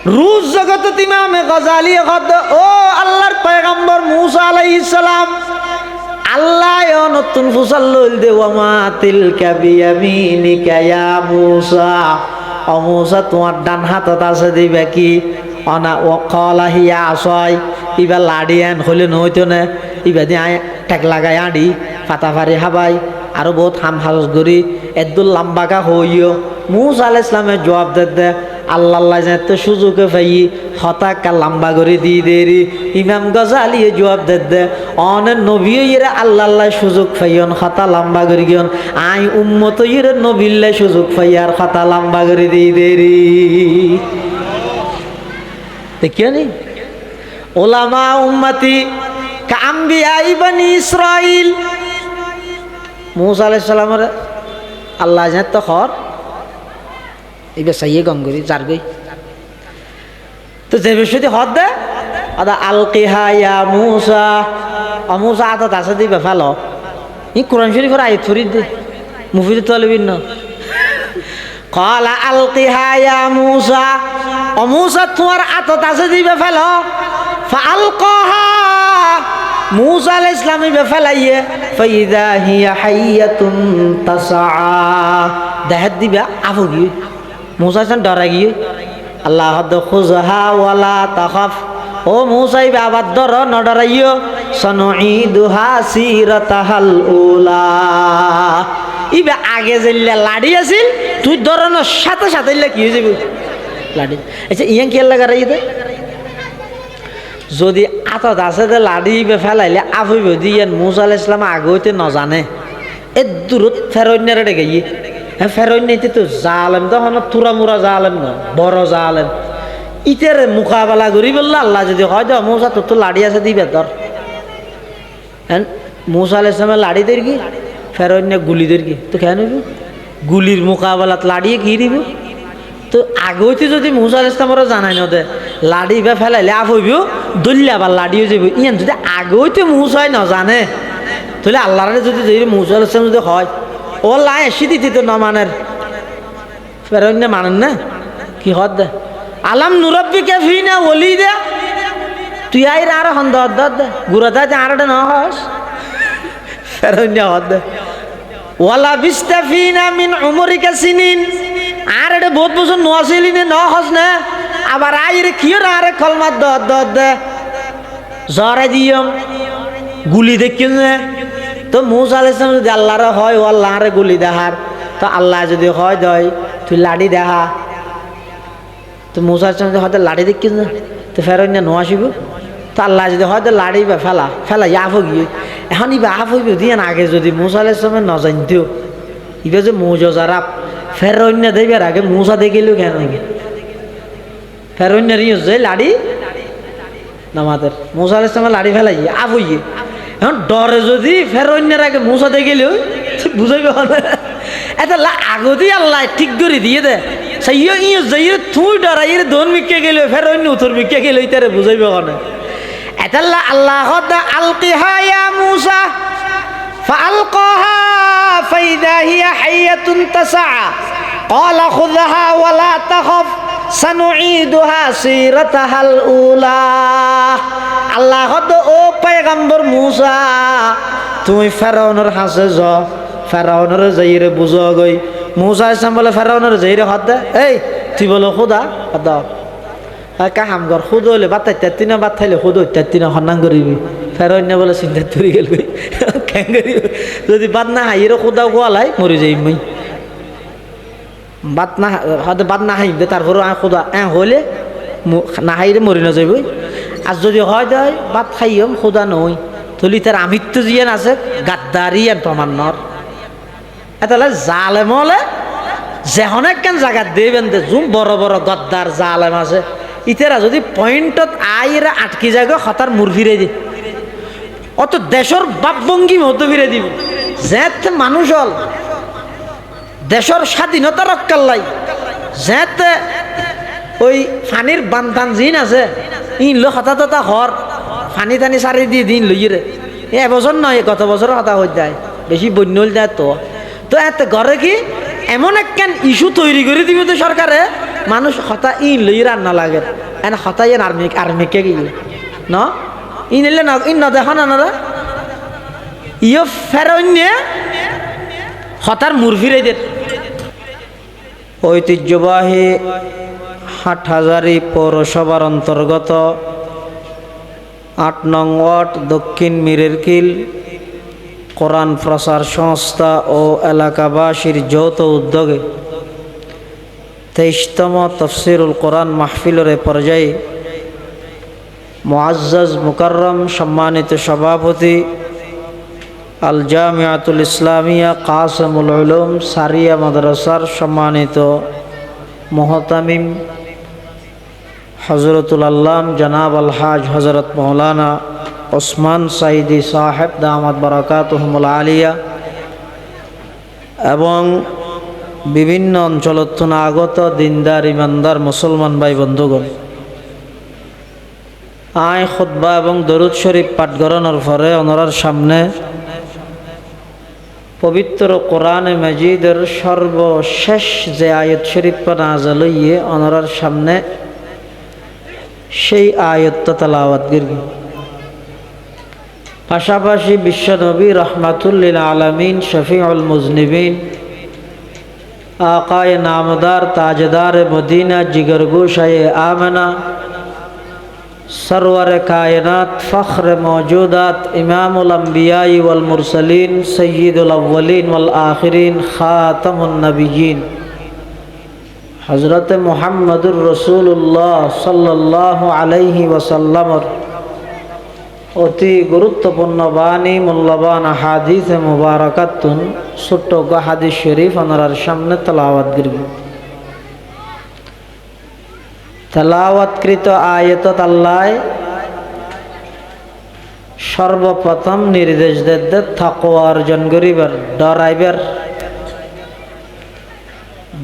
রুজ জগত ইমামে গজালি কত ও আল্লাহর পয়গম্বর মূসা আলাইহিস সালাম আল্লাহ নতুন ফুসাল লইল দে ওমা তিলকা বিয়ামিনিকা ইয়া মূসা ও মূসা তোমার ডান হাতত আছে দিবা কি অনা ও কলা হিয়া আসয় ইবা লাডিয়ান হইলে নইতো না ইবা দি আয় টেক লাগাই আডি পাতা ফারি হাবাই আরো বহুত হাম হাস করি এদুল লম্বাকা হইও মূসা আলাইহিস সালামের জবাব দে আল্লাহ যাতে সুযোগে পাই হতাকা লম্বা করে দিয়ে দেরি ইমাম গজালি জবাব দে অনেক নবী ইরে আল্লাহ সুযোগ পাইন হতা লম্বা করে গিয়ন আই উম্মত ইরে নবিল্লা সুযোগ পাই আর হতা লম্বা করে দিয়ে দেরি দেখিও নি ওলামা উম্মতি কাম্বিয়া ইবনি ইসরাইল মূসা আলাইহিস সালামের আল্লাহ যাতে খর এবার সাইয়ে গম করি যার গই তো যে বিষয়টি হদ দে আদা আলকিহা ইয়া মূসা ও মূসা আতা তাসা দিবে ভালো ই কোরআন শরীফের আয়াত ফরিদ দে মুফিদ তালিবিন না قال القها يا موسى ও মূসা তোমার আতা তাসা দিবে ভালো فالقاها মূসা আলাইহিস সালাম ইবে ফেলাইয়ে ফাইদা হিয়া হাইয়াতুন তাসআ দেখাত দিবা আফু গিয়ে মূসা সান ডরা গিয়ে আল্লাহ হদ খুজহা ওয়ালা তাখাফ ও মূসা ইবে আবার ডর ন ডরাইও সনুঈদুহা সিরাতাহাল উলা ইবে আগে যেল্লা লাড়ি আছিল তুই ডরানোর সাথে সাথে কি হয়ে যাবে লাড়ি আচ্ছা ইয়াং কি লাগা রাইতে যদি আতত আছে যে লাড়ি ইবে ফেলাইলে আফুইব দিয়ে মূসা আলাইহিস সালাম আগে হইতে ন জানে এ দূরত ফেরইনারে ডেকে গিয়ে হ্যাঁ ফেরইন নিতে তো জালেম তখন তুরা মুরা জালেম না বড় জালেম ইতের মোকাবেলা করি বললো আল্লাহ যদি হয় তো মূসা তোর তো লাড়ি আছে দিবে তোর হ্যাঁ মূসা আলাইহিস সালামের লাড়ি দের কি ফেরইন গুলি দের কি তো কেন নিব গুলির মোকাবেলাত লাড়িয়ে কি দিব তো আগে হইতে যদি মূসা আলাইহিস সালামের জানাই না দে লাড়ি বা ফেলাইলে আফ হইব দল্লে আবার লাড়িও যাব ইয়ান যদি আগে হইতে মূসাই না জানে তাহলে আল্লাহর যদি মূসা আলাইহিস সালাম যদি হয় ও লাই এসে দিতে তো না মানের ফেরইন মানেন না কি হদ দে আলাম নুরাব্বিকা ফিনা ওলিদা তুই আইর আর হন্দ দে গুরাদা যে আরডে না হস ফেরইন হদ দে ওয়ালা বিস্তাফিনা মিন উমরিকা সিনিন আর এটা বহুত বছর নোয়াছিলি নে ন হস না আবার আইরে কিও আরে কলমাত দে জরে দিয়ম গুলি দেখিও না তো মূসা আলাইহিস সালাম যদি আল্লাহর হয় ও আল্লাহরে গুলি দেহার তো আল্লাহ যদি হয় দয় তুই লাড়ি দেখা তো মূসা আলাইহিস সালাম হয়তো লাড়ি দেখিস না তো ফেরইন নো আসিব তো আল্লাহ যদি হয়তো লাড়ি বা ফেলা আফ গিয়ে এখন ইবা আফ হইব দিয়ে আগে যদি মূসা আলাইহিস সালাম ন জানতেও ইবে যে মুজজারা ফেরইন দেবের আগে মূসা দেখিল কেন ফেরইন রিও যে লাড়ি নামাদের মূসা আলাইহিস সালাম লাড়ি ফেলাই আফ হইয়ে এখন ডরে যদি ফেরইনের আগে মূসা দেখিল বুঝাইবে এটা আগতেই আল্লাহ ঠিক করে দিয়ে দে সাইও ইয়ে যাই তুই ডরাই দোন মিকে গেল ফেরইন উত্তর মিকে গেল ইতারে বুঝাইবে ওখানে এটা আল্লাহ আলকিহা ইয়া মূসা ফাআলকাহা ফাইদা হিয়া হাইয়াতুন তাসআ قال خذها ولا تخف سنعيدها سيرتها الأولى আল্লাহ ও পয়গম্বর মূসা তুমি ফেরাউনের হাসে যাও ফেরাউনের যাইরে বুঝো গই মূসা আলাইহিস বলে ফেরাউনের যাইরে হদ দে এই তুই বলো খোদা হদ কাহাম গর খুদ হলে বাতাই তেতিনা বাত খাইলে খুদ তেতিনা হন্নাং করিবি ফেরাউন বলে চিন্তা তুই গেল কেন করিব যদি বাদ না হাইরে খোদা গোয়ালাই মরে যাই মই বাদ না হয়তো বাদ না হাইব তারপর খোদা হলে না হাইরে মরি না যাইব আর যদি হয় দেয় বাদ খাইম খোদা নই তুলি তার আমিত্ব জিয়ান আছে গাদ্দারি আর প্রমাণর এটা জালেম হলে যেহন একখান জায়গা দেবেন দে জুম বড় বড় গদ্দার জালেম আছে ইতেরা যদি পয়েন্টত আইরা আটকি যায় হতার মুর ফিরে দি অত দেশের বাপভঙ্গি মতো ফিরে দিব যেতে মানুষ হল দেশের স্বাধীনতা রক্ষার লাই যেতে ওই ফানির বান্ধান জিন আছে ইন লো হতা তথা হর ফানি টানি সারি দিয়ে দিন লইরে এবছর নয় গত বছর হতা হয়ে যায় বেশি বন্য যায় তো এত ঘরে কি এমন একখান ইস্যু তৈরি করে দিবে তো সরকারে মানুষ হতা ই লই রান্না লাগে এনে হতা ইন আর্মিকে গিয়ে ন ইন এলে না ইন দেখা না না ইয়ে ফেরন্যে হতার মুরফিরে দে ঐতিহ্যবাহী হাটহাজারী পৌরসভার অন্তর্গত ৮ নং ওয়ার্ড দক্ষিণ মিরেরকিল কোরআন প্রচার সংস্থা ও এলাকাবাসীর যৌথ উদ্যোগে ২৩তম তফসিরুল কোরআন মাহফিলের পর্যায়ে মুআজ্জাজ মুকাররম সম্মানিত সভাপতি আল জামিয়াতুল ইসলামিয়া কাসিমুল উলুম সারিয়া মাদ্রাসার সম্মানিত মুহতামিম হযরতুল আল্লাম জনাব আল হাজ হযরত মাওলানা ওসমান সাইদি সাহেব দামাত বারাকাতুহুমুল আলিয়া এবং বিভিন্ন অঞ্চলত আগত দিনদার ইমানদার মুসলমান ভাই বন্ধুগণ, আয় খুতবা এবং দরুদ শরীফ পাঠ করানোর পরে ওনার সামনে পবিত্র কোরআনে মাজিদের সর্বশেষ যে আয়াত শরীফ নাযিল হইয়ে ওনার সামনে সেই আয়াতটা তেলাওয়াত করি। পাশাপাশি বিশ্বনবী রহমাতুল লিল আলামিন শফিউল মুজনিবিন আকায়ে নামদার তাজদার মদিনা জিগরগোশায়ে আমেনা सरवर कायनात फ़ख्र मौजूदात इमामुल अंबियाई वल मुरसलीन सय्यिदुल अव्वलीन वल आखिरीन ख़ातमुन नबिय्यीन हज़रत मुहम्मदुर रसूलुल्लाह सल्लल्लाहु अलैहि वसल्लम অতি গুরুত্বপূর্ণ বাণী মূল্যবান হাদিস মুবারাকাতুন ছোট্ট হাদিস শরীফ ওনার সামনে তেলাওয়াত করব। তেলাওয়াতকৃত আয়াতত আল্লাহ সর্বপ্রথম নির্দেশ দেন তাকওয়া অর্জন করিবার, ডরাইবার।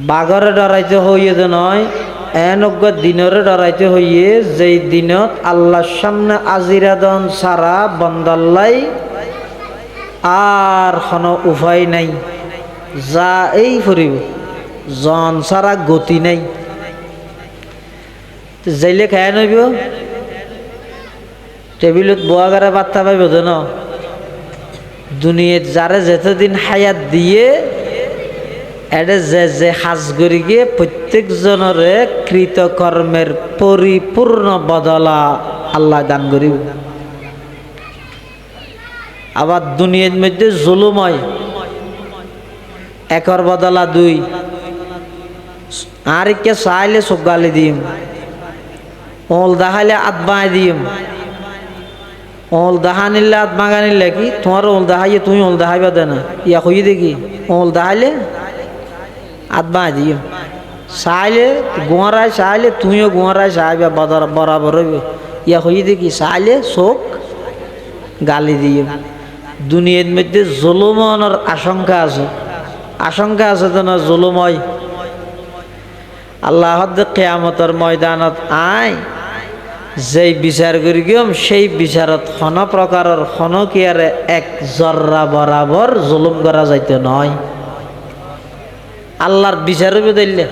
বাগরে ডরাইতে হইয়ে যে নয়, এনজ্ঞ দিনরে ডরাইতে হইয়ে যেই দিনত আল্লাহর সামনে আজিরাদন সারা বন্দাল্লাই আর কোনো উপায় নাই, যা এই ফুরিব জন সারা গতি নাই। যাইলে খায় নইব টেবিলত বোয়াগারে বার্তা পাইব তো ন দুনিয়াত যারে যেতদিন হায়াত দিয়ে এডে যে যে সাজ করি গিয়ে প্রত্যেকজনরে কৃতকর্মের পরিপূর্ণ বদলা আল্লাহ দান করিব। আবার দুনিয়ার মধ্যে জুলুম হয়, একর বদলা দুই, আর কে চাইলে চোখ গালি দিম, ওল দেখাইলে আত্মায় দিম, ওল দেখা নিলে আত্মা গানিলে কি তোমার ওল দেখাইয়ে তুমি ওল দেখাইবা দে না ইয়া হইয়ে দেখি ওল দেখাইলে আত্মায় দিম, চাইলে গোয়ারায় চাইলে তুমিও গোয়ারায় চাইবা বরাবর হইব ইয়া হইয়ে দেখি চাইলে চোখ গালি দিম। দুনিয়ার মধ্যে জুলুমনের আশঙ্কা আছে, আশঙ্কা আছে তো না জুলুম হয়। আল্লাহ কিয়ামতের ময়দানত আয় যেই বিচার করি গিয়ম সেই বিচারত কোন প্রকারের কোন কি আর এক জর্রা বরাবর জুলুম করা যাইতে নয়। আল্লাহর বিচার দিলে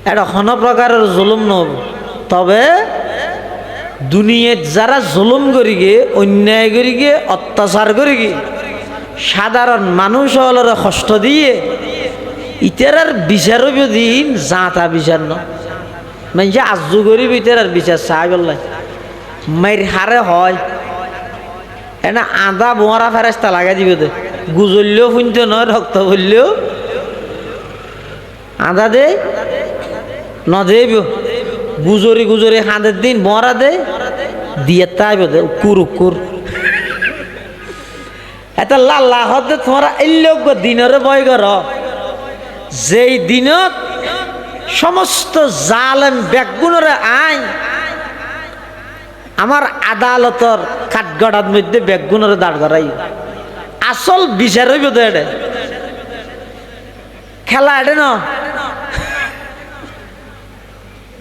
এটা কোন প্রকারের জুলুম নব। তবে দুনিয়াত যারা জুলুম করি গে, অন্যায় করি গে, অত্যাচার করি গে, সাধারণ মানুষ হলরে কষ্ট দিয়ে ইতারার বিচার দিন যাতা বিচার ন মানে আজু গরিব ইতারার বিচার চাই বললাই মাইর হারে হয় এনা আদা বোয়ারা ফেরেস্তা লাগাই দিবে দে গুজরলেও শুনতে নয়, রক্ত বললেও আদা দে নদেব গুজরি গুজরি হাঁদের দিন বোয়ারা দে দিয়ে তাইব দে উকুর উকুর এটা লাল্লাহ হতে তোমরা এল্লোক দিনের বয় কর যেই দিনত সমস্ত জালেম ব্যাগুণরে আইন আমার আদালতর কাঠগড়ার মধ্যে ব্যাগুণরে দাঁড় করাই আসল বিচার হইব তো এটা খেলা এটা ন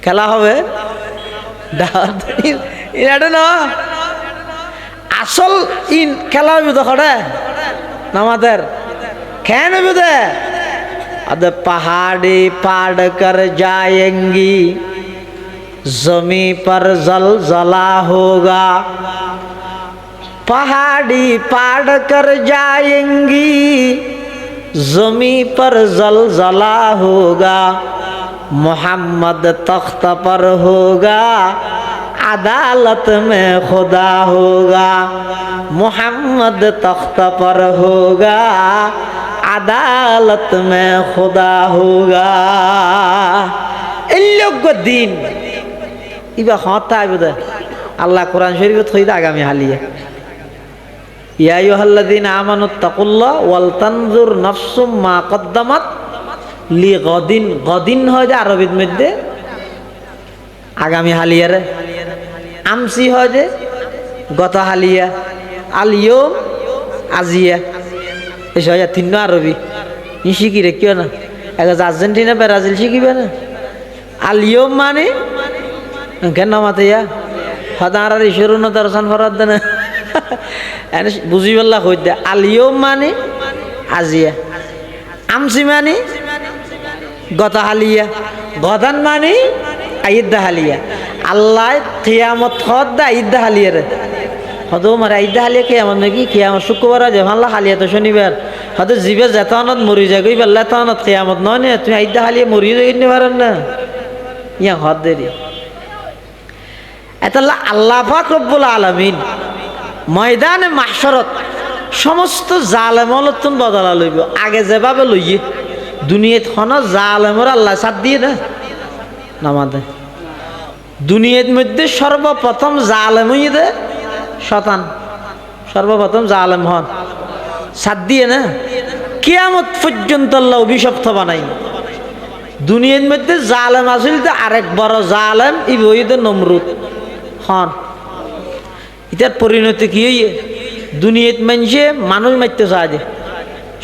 খেলা হবে এটা ন আসল ইন খেলা হইব তো খড়ে আমাদের খেয়ে নেব দে अद पहाड़ी पाड़ कर जाएंगी, जमी पर जलजला होगा। पहाड़ी पाड़ कर जाएंगी, जमी पर जलजला होगा। मोहम्मद तख्त पर होगा, अदालत में खुदा होगा। मोहम्मद तख्त पर होगा, अदालत में खुदा होगा। इन लोग को दिन इबा होता है बुदा अल्लाह कुरान शरीफ थोड़ी आगामी हालिया या अय्युहल्लज़ीना आमानुत्ताकुल्लाह वल तंजुर नफ्सुम मा कद्दामात लिगदिन। गदिन হয় যে আরবির মধ্যে আগামী হালিয়ারে, আমসি হয় যে গত হালিয়া, আল ইয়ুম আজিয়া। এই হয় তিন আরবি ই শিখি রে কিও না এক আর্জেন্টিনা ব্রাজিল শিখিবে না। আল ইয়ুম মানে কেন মাতে ইয়া হদার ইশরু ন দর্শন ফরাদ না এনে বুঝি বললা কই দে। আল ইয়ুম মানে আজিয়া, আমসি মানে গত হালিয়া, গদান মানে আইদা হালিয়া। আল্লাহ কিয়ামত খদ দা আইদা হালিয়া রে হদো মারে আইদা হালিয়া কিয়ামত নাকি কিয়ামত শুক্রবার যে ভাল্লা হালিয়া তো শনিবার হদো জিবে যেতানত মরি যায় গই বেলা তানত কিয়ামত নয় না তুমি আইদা হালিয়া মরি যাই নি পারেন না ইয়া হদ দেরি এতাল্লাহ আল্লাহ পাক রব্বুল আলামিন ময়দানে মাহশরত সমস্ত জালেমলতুন বদলা লইব। আগে যেভাবে লইয়ে দুনিয়াত হন জালেমর আল্লাহ সাথ দিয়ে না নামাদে দুনিয়ার মধ্যে সর্বপ্রথম জালেম হইয়ে দে শতান, সর্বপ্রথম জালেম হন সাথ দিয়ে না কিয়ামত পর্যন্ত আল্লাহ অভিশপ্ত বানাই। দুনিয়ার মধ্যে জালেম আসিল তো আরেক বড় জালেম ইবইদে নমরুদ হন। এটার পরিণতি কি হইয়ে দুনিয়াত মানুষে মানুষ মারতে চায়,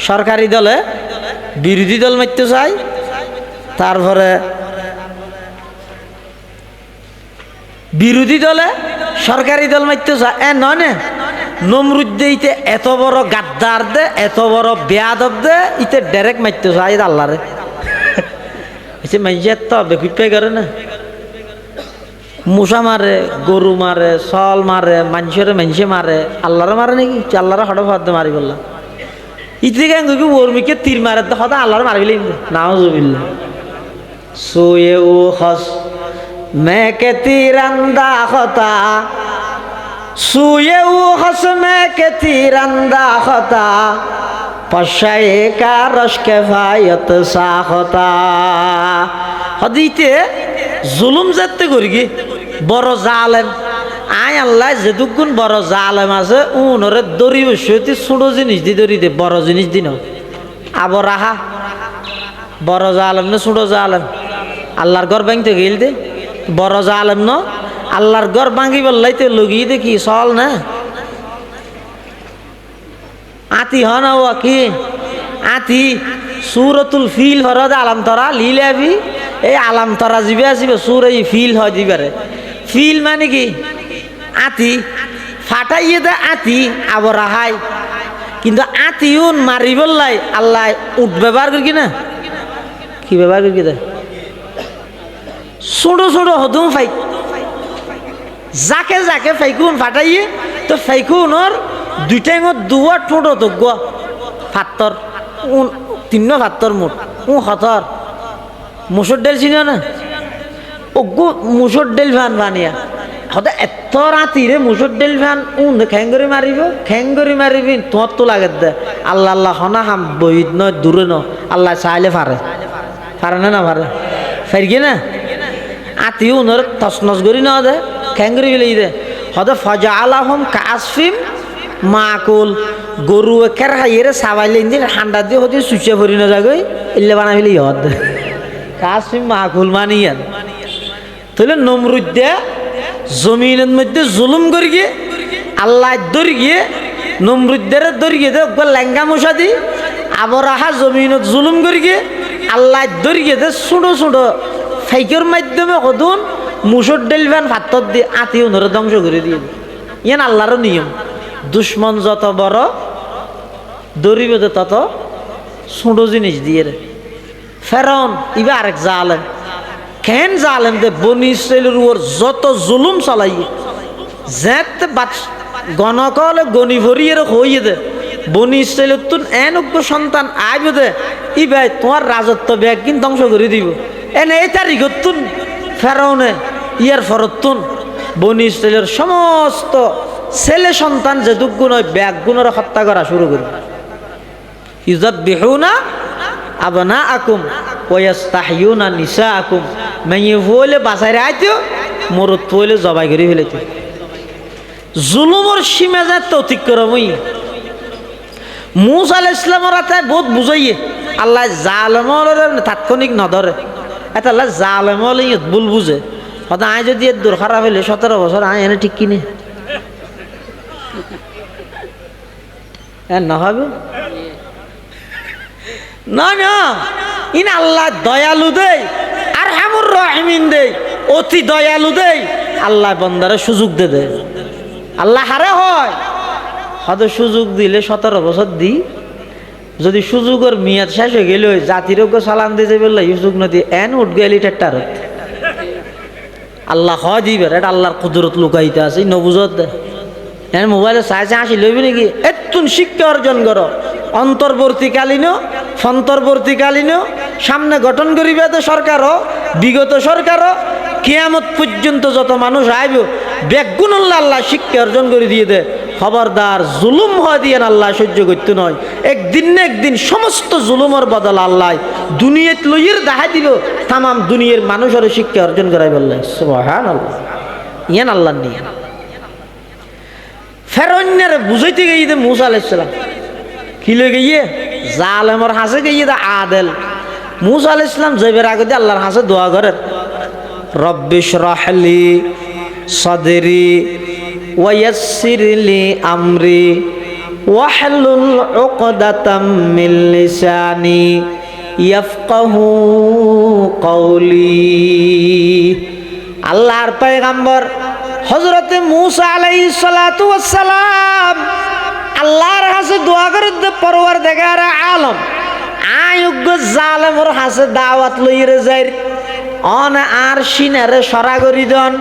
সরকারি দলে বিরোধী দল মারতে চায়, তারপরে বিরোধী দলে সরকারি দল মারতে চায়। নয় না নমরুদ দিতে এত বড় গাদ্দার দে এত বড় বেয়াদব দে ইতে ডাইরেক্ট মারতে চায় আল্লাহরে। মানুষের তো বেকুপে করে না মশা মারে, গরু মারে, সল মারে, মানুষের মানুষে মারে, আল্লাহরে মারে নাকি আল্লাহরে হঠাৎ হাত মারি বললাম ইতে কেন ওর্মিকে তীর মারে হঠাৎ আল্লাহরে মারবিলে নাউজুবিল্লাহ। সোয়ে ও হস मैं के तीरंदा होता, सुए वो हस मैं के तीरंदा होता, पशाए का रश के फायत सा होता। हदीते जुलुम जाते करेगी बड़ो जालेम आय अल्लाह जेदुकुन बड़ो जालेम आसे उनरे दरी बसती छोड़ो जिनिस दी दरी दे बड़ो जिनिस दिन आबो राहा बड़ो जालेम ने छोड़ो जालेम अल्लाहर घर भांगते गेल दे বড় জালেম ন আল্লাহর ঘর ভাঙি বললাইতে লগিয়ে দেখি চল না আতি হন কি আতি সূরাতুল ফিল হরদ আলাম তরা লিলাবি এই আলাম তরা জিবে আসিবে সূরা এই ফিল হয় দিবারে। ফিল মানে কি আতি ফাটাইয়ে দে আতি আবার রাহাই কিন্তু আতিউন মারি বললাই আল্লাহ উঠ ব্যবহার করি না কি ব্যবহার করি দে ছোটো ছোটো হদুম ফাইক যাকে যাকে ফাইকুন ফাটাইয়ে তো ফাইকুনর দুইটাই দুয়া ঠোঁটো তো গোয়া ফাত্তর তিন ফাত্তর মুঠ হতর মুসুর ডেল চিনি না ও গো মুসুর ডেল ভান বানিয়া হতে এত রাতিরে মুসুর ডেল ভান খ্যাঙ্গরি মারিব খ্যাঙ্গরি মারিবি তোমার তো লাগে দে আল্লাহ আল্লাহ হনা হাম বহিত নয় দূরে ন আল্লাহ চাইলে পারে পারে না পারে ফাইরগে না আতি উনর তসনস করি না দে খ্যাঙ্গরি ফেলে দে হতে ফজা আলাহম কাসফিম মাকুল গরু একের হাইয়ের সাবাইলে দিন ঠান্ডা দিয়ে হতে সুচে ভরি না যাগই ইল্লে বানা ফেলে হদ কাসফিম মাকুল মানিয়ান তাহলে নমরুদ দে জমিনের মধ্যে জুলুম করি গিয়ে আল্লাহ দরি গিয়ে নমরুদ্দের দরি গিয়ে দে লেঙ্গা মশা দি আবার আহা জমিনত জুলুম করি গিয়ে আল্লাহ দরি গিয়ে দে ছোটো ছোটো ফাইকের মাধ্যমে কদুন মুসুর ডেল ভ্যান ফাত্তর দিয়ে আতি উনরে ধ্বংস করে দিয়ে ইয়ান আল্লাহর নিয়ম। দুশ্মন যত বড় দরিবে তত ছোটো জিনিস দিয়ে রে ফেরাউন ইবা আরেক জালেম কেন জালেম দে বনি ইসরাইলের উপর যত জুলুম চালাইয়ে যেত গণকলে গণি ভরিয়ে হইয়ে দে বনি ইসরাইলের তুন এনজ্ঞ সন্তান আইব দে ই ভাই তোমার রাজত্ব ব্যাগ কিন্তু ধ্বংস করে দিব এনে এই তারিখত তুন ফেরাউনে ইয়ার ফরতুন বনি ইসরাইলের সমস্ত ছেলে সন্তান যে দুগুণ ওই ব্যাগ গুণের হত্যা করা শুরু করবে ইজত বিহুনা আবনা আকুম ওয়াস্তাহিউনা নিসা আকুম মেয়ে বলে বাসায় আইতো মরত বলে জবাই করে ফেলেছে জুলুমর সীমা যাত অতিক্রমই মুসা আলাইহিস সালামের হাতে বহুত বুঝাইয়ে আল্লাহ জালেমর তাৎক্ষণিক নধরে এটা আল্লাহ জালেমর ভুল বুঝে হয়তো আয় যদি এর দূর খারাপ হইলে 17 বছর আয় এনে ঠিক কিনে না হবে না না ইন আল্লাহ দয়ালু দেই আর হামুর রহিমিন দেই অতি দয়ালু দেই আল্লাহ বান্দারে সুযোগ দে দেয় আল্লাহ হারে হয় হয়তো সুযোগ দিলে 17 বছর দি যদি সুযোগের মেয়াদ শেষ হয়ে গেলে জাতিরোগ্য সালাম দিতে বললে সুযোগ নদী এন উঠ গেলি টেট্টার আল্লাহ হয় দিবে এটা আল্লাহর কুদরত লুকাইতে আছে নবুজত দে এন মোবাইলে চাইছে আসি লইবি নাকি এতুন শিক্ষা অর্জন করো অন্তর্বর্তীকালীন ফন্তর্বর্তীকালীন সামনে গঠন করিবে তো সরকারও বিগত সরকারও কিয়ামত পর্যন্ত যত মানুষ আইব বেগুনুল্লাহ আল্লাহ শিক্ষা অর্জন করে দিয়ে দে খবরদার জুলুম হয় দিয়ে আল্লাহ সহ্য করতে নয় একদিন না একদিন সমস্ত জুলুমের বদল আল্লাহ দুনিয়াত লইয়ের দেখা দিব তাম দুনিয়ার মানুষের শিক্ষা অর্জন করাই বললেন সুবহানাল্লাহ ইয়ান আল্লাহ নিয়ে ফেরাউনের বুঝাইতে গিয়ে দে মুসা আলাইহিস সালাম কি লই গিয়ে জালেমর হাসে গিয়ে দে আদেল মুসা আলাইহিস সালাম যাইবার আগে দিয়ে আল্লাহর হাসে দোয়া করেন রব্বি ইশরাহ লি সাদরি ওয়া ইয়াসসির লি আমরি ওয়াহলুল উকদাতাম মিন লিসানি ইয়াফকাহু কওলি আল্লাহর পয়গম্বর হযরতে মূসা আলাইহিস সালাতু ওয়াস সালাম আল্লাহর কাছে দোয়া করে পরওয়ারদিগার আলম আয়ুগ্য জালেমর কাছে দাওয়াত লইরে যাই অন আর সিনারে সরা করি দন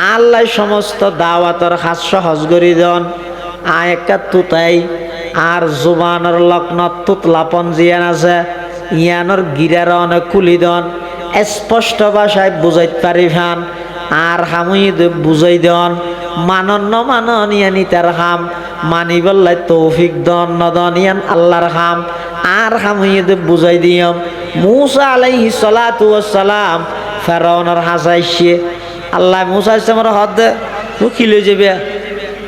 আল্লাহ সমস্ত দাওয়াতর হাত সহজ করি দন আয় একটা তুতাই আর জুবানের লগ্ন তুতলাপন জিয়ান আছে ইয়ানোর গিরার অনেক খুলি দন স্পষ্ট ভাষায় বুঝাইতে পারি ভান আর হামুই বুঝাই দন মানন ন মানন ইয়ানি তার হাম মানি বললাই তৌফিক দন নদন ইয়ান আল্লাহর হাম আর হামুই বুঝাই দিয়ম মূসা আলাইহিস সালাতু ওয়াস সালাম ফেরাউনের হাসাইছে আল্লাহ মূসা ইসলামের হদ দে ও কি লই যাবে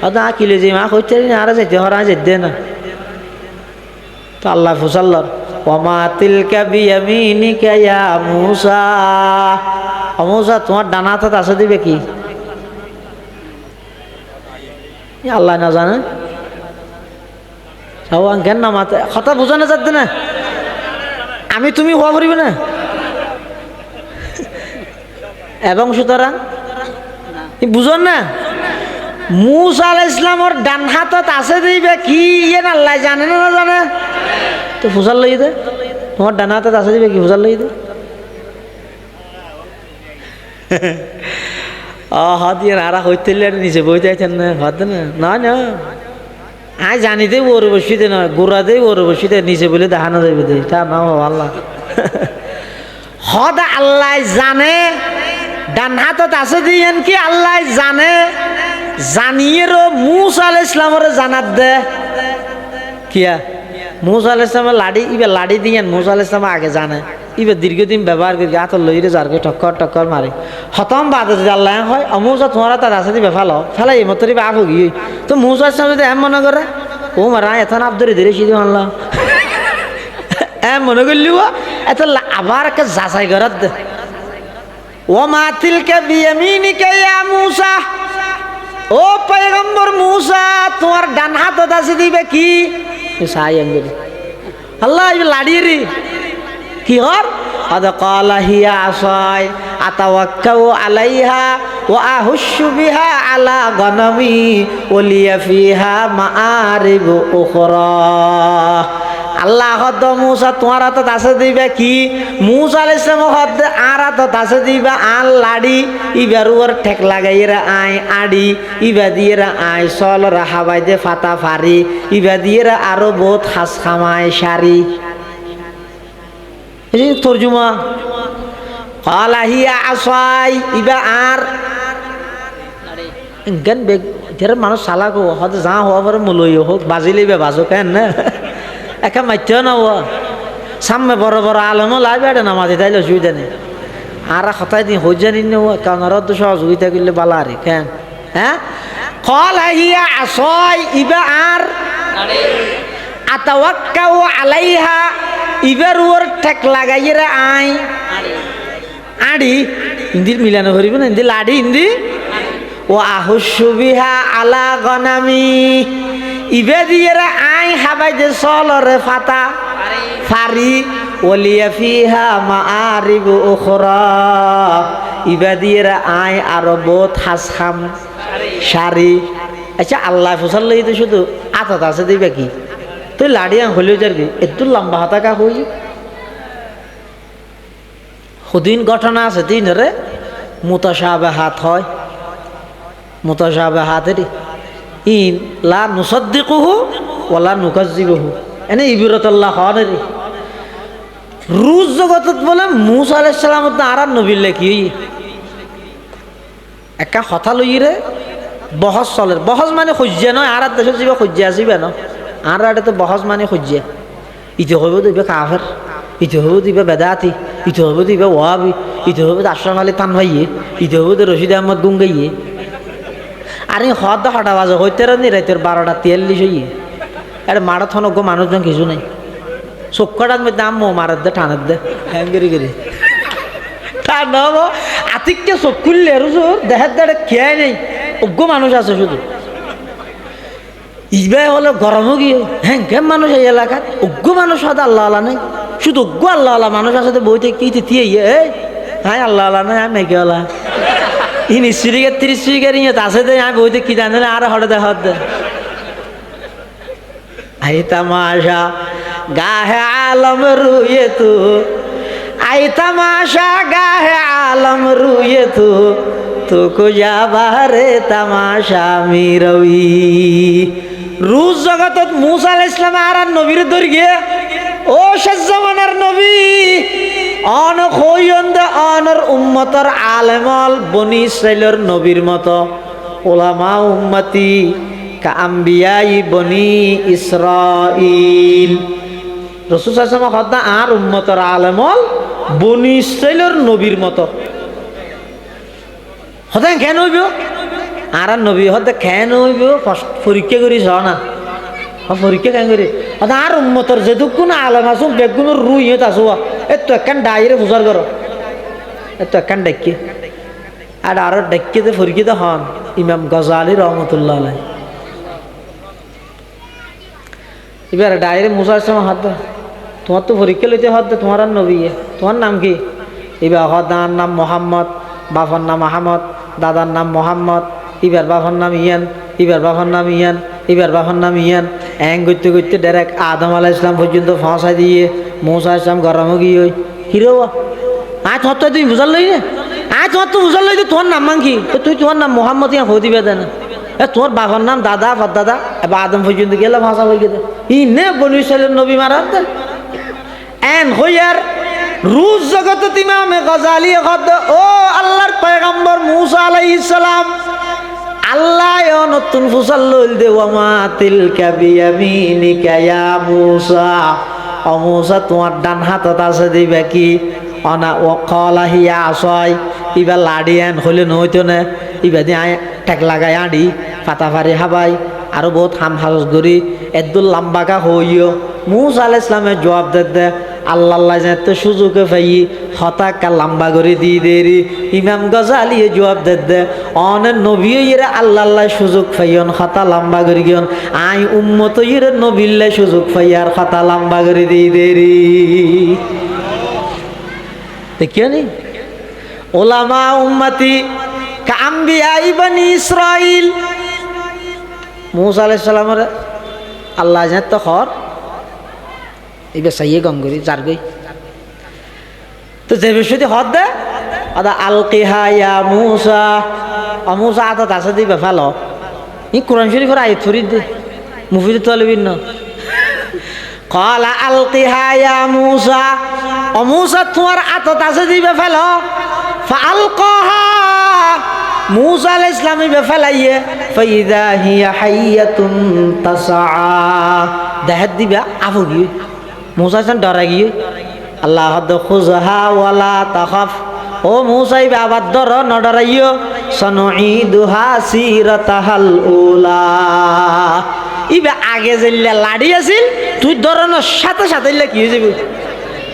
হদ আ কি লই যাই মা কইতে না আর যাইতে হরা যাইতে না তো আল্লাহ ফুসাল্লাহ ওমা তিলকা বিয়ামিনিকা ইয়া মূসা ও মূসা তোমার ডানা হাতে আছে দিবে কি আল্লাহ না জানে সব আঙ্কেন না মাতে কথা বোঝানো যাচ্ছে না আমি তুমি হওয়া করিবে না এবং সুতরাং বুঝন না মূসা আলাইহিস সালামের ডান হাতত আছে দিবে কি ইয়ে আল্লাহ জানে না জানে তো ফুসাল লই দে তোমার ডান হাতত আছে দিবে কি ফুসাল লই দে হাত দিয়ে আরা হইতে নিচে বই যাইতেন না হাত না না না আই জানি দে ওর বসিতে না গোড়া দে ওর বসিতে নিচে বলে দেখানো যাবে দে তা না আল্লাহ হদ আল্লাহ জানে ডান হাতত আছে দিয়েন কি আল্লাহ জানে জানিয়েরও মূসা আলাইহিস সালামের জানাত দে কিয়া মূসা আলাইহিস সালামের লাড়ি ইবে লাড়ি দিয়েন মূসা আলাইহিস সালাম আগে জানে ইবে দীর্ঘদিন ব্যবহার করি আত লইরে যারকে টক্কর টক্কর মারে খতম বাদে যদি আল্লাহ হয় মূসা তোমার তার আছে দিবে ফেলাই মতরি বাপ গিয়ে তো মূসা আলাইহিস সালাম যদি এম মনে করে ও মারা এতন আপ ধরে ধরে সিধু আল্লাহ এম মনে করলি এত আবার একটা যাচাই করার দে ওমা তিলকা বিয়ামিনিকা ইয়া মূসা ও পয়গম্বর মূসা তোমার ডান হাতত আছে দিবে কি সাই আঙ্গুলি আল্লাহ লাড়িয়ে রে কি হর আদ ক্বালা হিয়া আসাই আতাওয়াক্কাউ আলাইহা ওয়া আহুশু বিহা আলা গনামি ওয়া লিয়া ফিহা মাআরিব উখরা আল্লাহ হদ মুসা তোমার হাতত আছে দিবা কি মুসা আলাইহিস সালাম হদ আর হাতত আছে দিবা আল লাড়ি ইবার ওর ঠেক লাগাইরা আই আড়ি ইবা দিয়েরা আই সল রাহাবাই দে ফাতা ফারি ইবা দিয়েরা আরো বহুত হাস খামায় শাড়ি এই তরজমা ক্বালা হিয়া আসাই ইবা আর গান বেগ যারা মানুষ সালাক হদ যা হওয়া পরে মুলই হোক বাজিলেই বাজো কেন না একা মাইতেও না ও সামনে বড় বড় আলমও লাগবে এটা নামাজে তাইলে অসুবিধা নেই আর হতাই দিন হয়ে জানি না ও কারণ আর তো সহযোগিতা করলে বালা আরে কেন হ্যাঁ ক্বালা হিয়া আসাই ইবা আর আতাওয়াক্কাউ আলাইহা ইবার ওর ঠেক লাগাইরা আই আড়ি হিন্দির মিলানো করিব না হিন্দি লাড়ি হিন্দি ও আহুসু বিহা আলা গনামি ইবে দিয়েরা আই হাবাই যে সলরে ফাতা ফারি ওলিয়া ফিহা মাআরিব উখরা ইবে দিয়েরা আই আরো বহুত হাসখাম শাড়ি আচ্ছা আল্লাহ ফসল লই তো শুধু আতাত আছে দিবে কি তুই লাড়িয়া হলেও যার কি একটু লম্বা হাতা কা হই হুদিন ঘটনা আছে তিনরে মুতাশাবিহাত হয় মুতাশাবিহাতেরি ইন লা নুসাদ্দিকুহু ওয়ালা নুকাজ্জিবুহু এনে ইবরাতুল্লাহ খানেরি রুজ জগতত বলে মুসা আলাইহিস সালাম আর নবীলে কি একা কথা লইরে বহস চলে বহস মানে খুঁজে নয় আর দেশে যাবে খুঁজে আসিবে না আর আড়ে তো বহস মানে খুঁজে ইতে হইব দিবে কাফের ইতে হইব দিবে বেদাতি ইতে হইব দিবে ওয়াবি ইতে হইব আশরাফ আলী তানভাইয়ে ইতে হইব রশিদ আহমদ গুঙ্গাইয়ে আর এই হদ হটা বাজে হইতে নি রাইতের 12টা 43 হইয়ে এটা মারাথন গো মানুষজন কিছু নাই চক্ষটার মধ্যে আম্মো মারার দে টানার দে হ্যাঁ গেরি গেরি তার নব আতিককে চোখ খুললে রুজুর দেহের দাঁড়ে খেয়াই নেই অজ্ঞ মানুষ আছে শুধু ইবাই হলো গরমও গিয়ে হ্যাঁ কেম মানুষ এই এলাকার অজ্ঞ মানুষ হয়তো আল্লাহ আল্লাহ নেই শুধু অজ্ঞ আল্লাহ আল্লাহ মানুষ আছে বইতে কি তিয়ে হ্যাঁ আল্লাহ আল্লাহ নাই আমি মেঘে আল্লাহ ই নিশ্চিরিকে 30 সিরিকের ইয়ে আছে দে আমি বইতে কি জানি না আর হঠাৎ দেখা দে আই তামাশা গাহে আলম রুয়ে তু আই তামাশা গাহে আলম রুয়ে তু কো যাবারে তামাশা মিরবি রুজ জগতত মুসা আলাইহিস সালাম আর নবীর দরগে ও শেষ জামানার নবী অন খইয়ন্দ অনর উম্মতর আলেমল বনি ইসরাইলের নবীর মতো উলামা উম্মতি কা আম্বিয়াই বনি ইসরাইল রাসূল সাল্লাল্লাহু আলাইহি ওয়াসাল্লাম আর উম্মতর আলেমল বনি ইসরাইলের নবীর মতো হতেন কেন হইব আর নবী হতে কেন হইব পরীক্ষা করি না পরীক্ষা কেন করি আর উম্মতর যেটুকুন আলেম আসুন বেগুনের রুই হতে আসো এত একখান ডাইরে বুঝার করো এত একখান ডাক্কি আর আরো ডাক্কিতে পরীক্ষিত হন ইমাম গজালি রহমতুল্লাহ আলাই এবার ডাইরে মুসা আলাইহিস সালাম হাত দে তোমার তো পরীক্ষা লইতে হাত দে তোমার আর নবী তোমার নাম কি এবার হদার নাম মোহাম্মদ বাবার নাম আহমদ দাদার নাম মোহাম্মদ ইবার বাবার নাম ইয়ান ইবার বাবার নাম ইয়ান ইবার বাবার নাম ইয়ান এং করতে করতে ডাইরেক্ট আদম আলাইহিস সালাম পর্যন্ত ফাঁসাই দিয়ে মুসা আলাইহিস সালাম গরমও গিয়ে হিরো আয় তোমার তো তুমি বুঝার লই না আয় তোমার তো বুঝার লই তোমার নাম মান কি তুই তোমার নাম মোহাম্মদ ইয়া হয়ে দিবে দেন তোমার বাবার নাম দাদা দাদা এবার আদম পর্যন্ত গেলে ভাষা হয়ে গেছে ই নে বনি ইসরাইলের নবী মারার দেন এন হইয়ার রুজ জগত ইমামে গজালি কত ও আল্লাহর পয়গম্বর মুসা আলাইহিস সালাম আল্লাহ নতুন ফুসাল লইল দে ওয়ামা তিলকা বিয়ামিনিকা ইয়া মুসা ও মুসা তোমার ডান হাতত আছে দিবা কি অনা ও ক্বালা হিয়া আসাই ইবা লাড়িয়ান হইলে নইতো না ইবা দি আয় ঠেক লাগাই আড়ি পাতা ফারি হাবাই আরো বহুত হাম হাস করি এদুল লম্বাকা হইও মুসা আলাইহিস সালামের জবাব দে আল্লাহ যাতে সুযোগে পাই হতাকা লম্বা করে দিয়ে দেরি ইমাম গজালি জবাব দে অনেক নবী ইরে আল্লাহ সুযোগ পাইন হতা লম্বা করে গিয়ন আই উম্মত ইরে নবীল্লা সুযোগ পাই আর হতা লম্বা করে দিয়ে দেরি দেখিও নি ওলামা উম্মতি কা আম্বিয়া বনি ইসরাইল মুসা আলাইহিস সালামের আল্লাহ যাতে খর এবার চাইয়ে গঙ্গরি যার গই তো যে বিষয়টি হদ দে আদা আলকিহা ইয়া মুসা অমুসা আদত আছে দিবে ফেলো ই কোরআন শরীফের আয়াত ফরিদ দে মুফিদ তালিবিন না قال القها يا موسى وموسى তোমার আতত আছে দিবে ফেলো فالقاها موسى আলাইহিস সালাম দিবে ফেলাইয়ে فاذا هي حيه تسعى দেখাত দিবে আফু গিয়ে موسى সন ডরা গিয়ে আল্লাহ হদ খুযহা ওয়ালা তাখাফ ও মুসা ইবে আবার ডর ন ডরাইও সনুঈদুহা সিরাতাহাল উলা ইবে আগে যেল্লা লাড়ি আছিল তুই ডরানোর সাথে সাথে কি হয়ে যাবে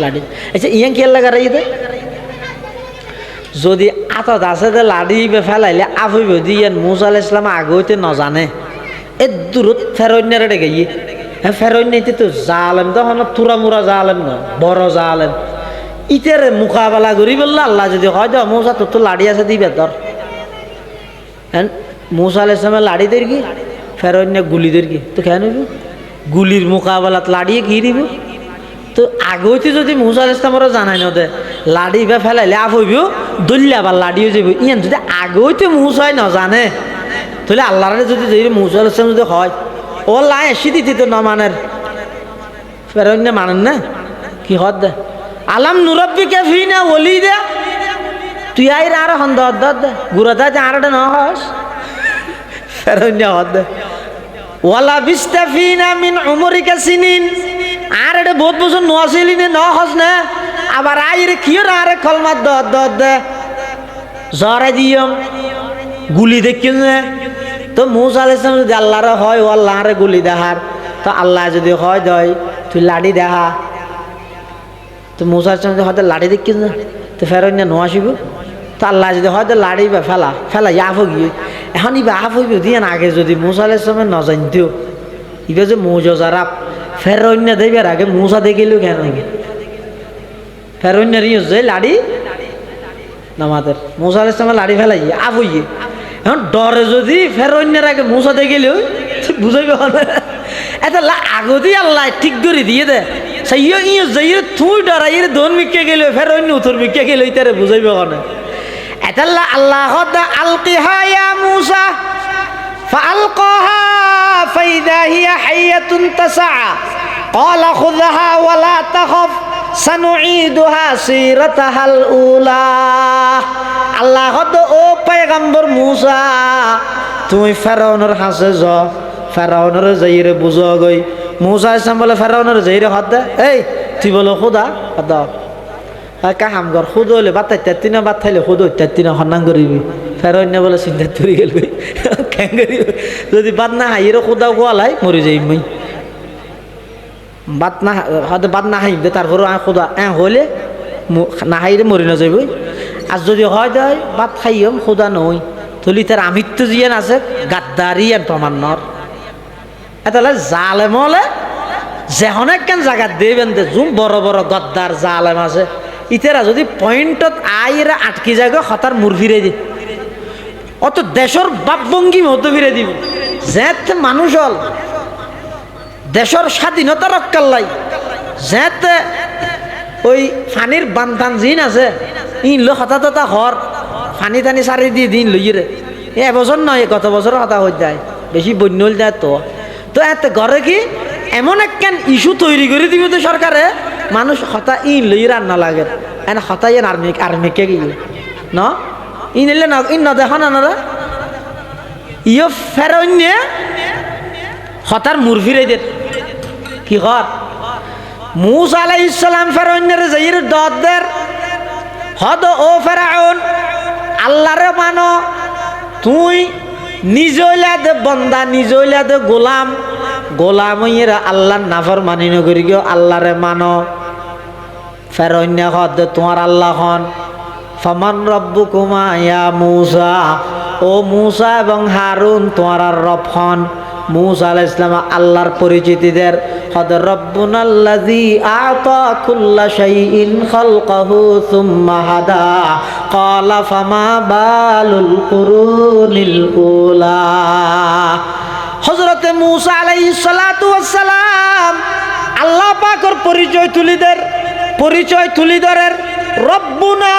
লাড়ি আচ্ছা ইয়াং কি লাগা রাইতে যদি আতত আছে যে লাড়ি ইবে ফেলাইলে আফইব দিয়েন মুসা আলাইহিস সালাম আগে হইতে ন জানে এ দূরত ফেরইনারে ডেকে গিয়ে হ্যাঁ ফেরইনাইতে তো জালেম তখন তুরা মুরা জালেম না বড় জালেম ইতের মোকাবেলা করি বললো আল্লাহ যদি হয় তো মৌসা তোর তো লাড়ি আছে দিবে তোর হ্যাঁ মৌসা আলাইহিস সালামের লাড়ি দের কি ফেরোন্য গুলি দের কি তো কেন গুলির মোকাবেলাত লাড়িয়ে কি দিব তো আগে হইতে যদি মৌসা আলাইহিস সালামেরও জানাই না দে লাড়ি বা ফেলাইলে আফ হইব দল্লে আবার লাড়িও যাব ইয়ান যদি আগে হইতে মৌসাই না জানে তাহলে আল্লাহরে যদি মৌসা আলাইহিস সালাম যদি হয় ও লাই এসে দিতে তো না মানের ফেরোন্য মানেন না কি হদ দে আলাম নুরব্বিকা ফিনা ওলিদা তুই আইর আর হন্দ হদ গুরাদা যে আরডে ন হস ফেরন্য হদ ওয়ালা বিস্তাফিনা মিন উমরিকা সিনিন আরডে বহুত বছর নছিলি নে ন হস না আবার আইর কিয়র আরে কলমাত দদ জরে দিয়ম গুলি দেখিও না তো মুসা আলাইহিস সালাম যদি আল্লাহর হয় ও আল্লাহরে গুলি দেহার তো আল্লাহ যদি হয় দয় তুই লাড়ি দেহা তো মুসার সঙ্গে হয়তো লাড়ি দেখি না তো ফেরন্য নো আসিব তো আল্লাহ যদি হয়তো লাড়ি বা ফেলা আফ গিয়ে এখন ইবা আফ হইব দিয়ে আগে যদি মুসা আলাইহিস সালাম ন জানতেও ইবা যে মৌজারা ফেরন্য দেবের আগে মুসা দেখিল কেন ফেরন্যের যে লাড়ি নামাদের মুসা আলাইহিস সালাম লাড়ি ফেলাই আফ হইয়ে এখন ডরে যদি ফেরন্যের আগে মুসা দেখিল বুঝাইবে এটা আগতেই আল্লাহ ঠিক করে দিয়ে দে সাইয়ো ইয়ো যাইরে তুই ডরাইর দন মিকে গেল ফের অন্য উত্তর মিকে গেল ইতারে বুঝাইবে কোনে এতাল্লাহ আল্লাহ দা আলকিহা ইয়া মুসা ফাআলকাহা ফাইদা হিয়া হাইয়াতুন তাসআ ক্বালা খুযহা ওয়ালা তাখাফ সানুঈদুহা সিরাতাহাল উলা আল্লাহ দা ও পয়গম্বর মুসা তুই ফেরাউনের কাছে যাও ফেরাউনের যাইরে বুঝো গই মুসা আলাইহিস সালাম বলে ফেরাউনের যাইরে হদ দে এই তুই বলো খুদা হদ কাহাম গর খুদ হলে বাত তাইতি না বাত খাইলে খুদ তাইতি না হন্নাং করিবি ফেরাউন বলে চিন্তা তুই গেল কেন করিব যদি বাত না হাইরে খুদা গোয়ালাই মরে যাই মই বাত না হদ বাত না হাইব দে তারপর খুদা হলে না হাইরে মরে না যাইব আর যদি হয় দেয় বাত খাইম খুদা নই তুলি তার আমিত্ব জিয়ান আছে গাদ্দারি আর প্রমাণ নর এতালে জালেম হলে যেহন একখান জায়গা দেবেন দে জুম বড় বড় গদ্দার জালেম আছে ইতেরা যদি পয়েন্টত আইরা আটকি যাবে হতার মুর ফিরে দি অত দেশের বাপভঙ্গি মতো ফিরে দিব যেতে মানুষ হল দেশের স্বাধীনতা রক্ষার লাই যেতে ওই ফানির বান্ধান জিন আছে ইন লো হতা তথা হর ফানি টানি সারি দিয়ে দিন লইরে এবছর নয় গত বছর হতা হয়ে যায় বেশি বন্য হল যায় তো তো এত ঘরে কি এমন একখান ইস্যু তৈরি করে দিবে তো সরকারে মানুষ হতা ইন লই রান্না লাগে এনে হতা ইন আর্মিকে গিয়ে ন ইন এলে না ইন ন দেখা না না ইয়ে ফেরন্যে হতার মুর ফিরে দে কি হর মুসা আলাইহিস সালাম ফেরন্যের যাইর দদের হদ ও ফেরাউন আল্লাহরে মানো তুই নিজইলা দে বন্দা নিজইলা দে গোলাম গোলাম হইরা আল্লাহর নাফরমানি নকরি গিয়ে আল্লাহরে মানো ফেরন্য হদ তোমার আল্লাহ হন ফামান রব্বুকুমা ইয়া মুসা ও মুসা এবং হারুন তোমার রব হন মুসা আলাইহিস সালাম আল্লাহর পরিচিতি দের হদ রব্বুনাল্লাযী আতা কুল্লা শাইইন খালকাহু সুম্মা হাদা ক্বালা ফামা বালুল কুরুনিল উলা হযরতে মুসা আলাইহিস সালাতু ওয়াস সালাম আল্লাহ পাকের পরিচয় তুলি ধরের রব্বুনা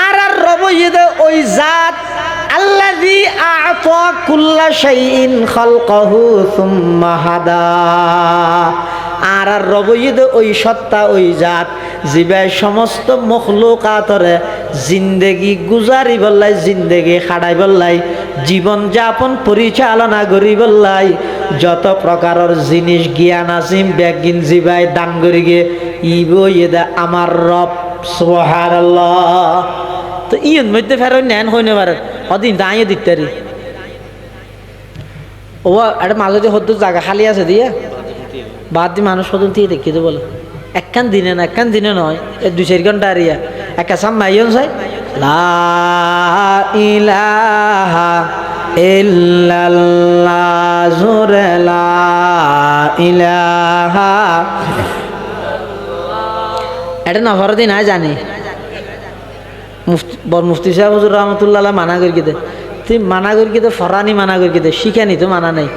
আর রব ইদে ওই জাত আল্লাযী আ'তা কুল্লা শাইইন খালকাহু সুম্মা হাদা আর রব ইদে ওই সত্তা ওই জাত জিবাই সমস্ত মখলুকাতরে জিন্দেগি গুজারি বললাই জিন্দেগি খাড়াই বললাই জীবন যাপন পরিচালনা করি বললাই যত প্রকারের জিনিস জ্ঞান আসিম ব্যাগিন জিবাই দান করি গে ইবো ইদা আমার রব সুবহানাল্লাহ। তো ইয়ের মধ্যে ফেরত নেন হইনে পারে অদিন দাঁড়িয়ে দিতে পারি ও একটা মাঝে হদ্দ জায়গা খালি আছে দিয়ে বাদ দিয়ে মানুষ সদন দিয়ে দেখি তো বলে একখান দিনে নয় এ 2-4 ঘন্টা আরিয়া একটা সাম মাইয়ন চাই লা ইলাহা ইল্লাল্লাহ জোরে লা ইলাহা এটা না ভরদি না জানি মুফতি সাহেব হুজুর রহমতুল্লাহ মানা করি দে তুই মানা করি দে ফরানি মানা করি দে শিখানি তো মানা নাই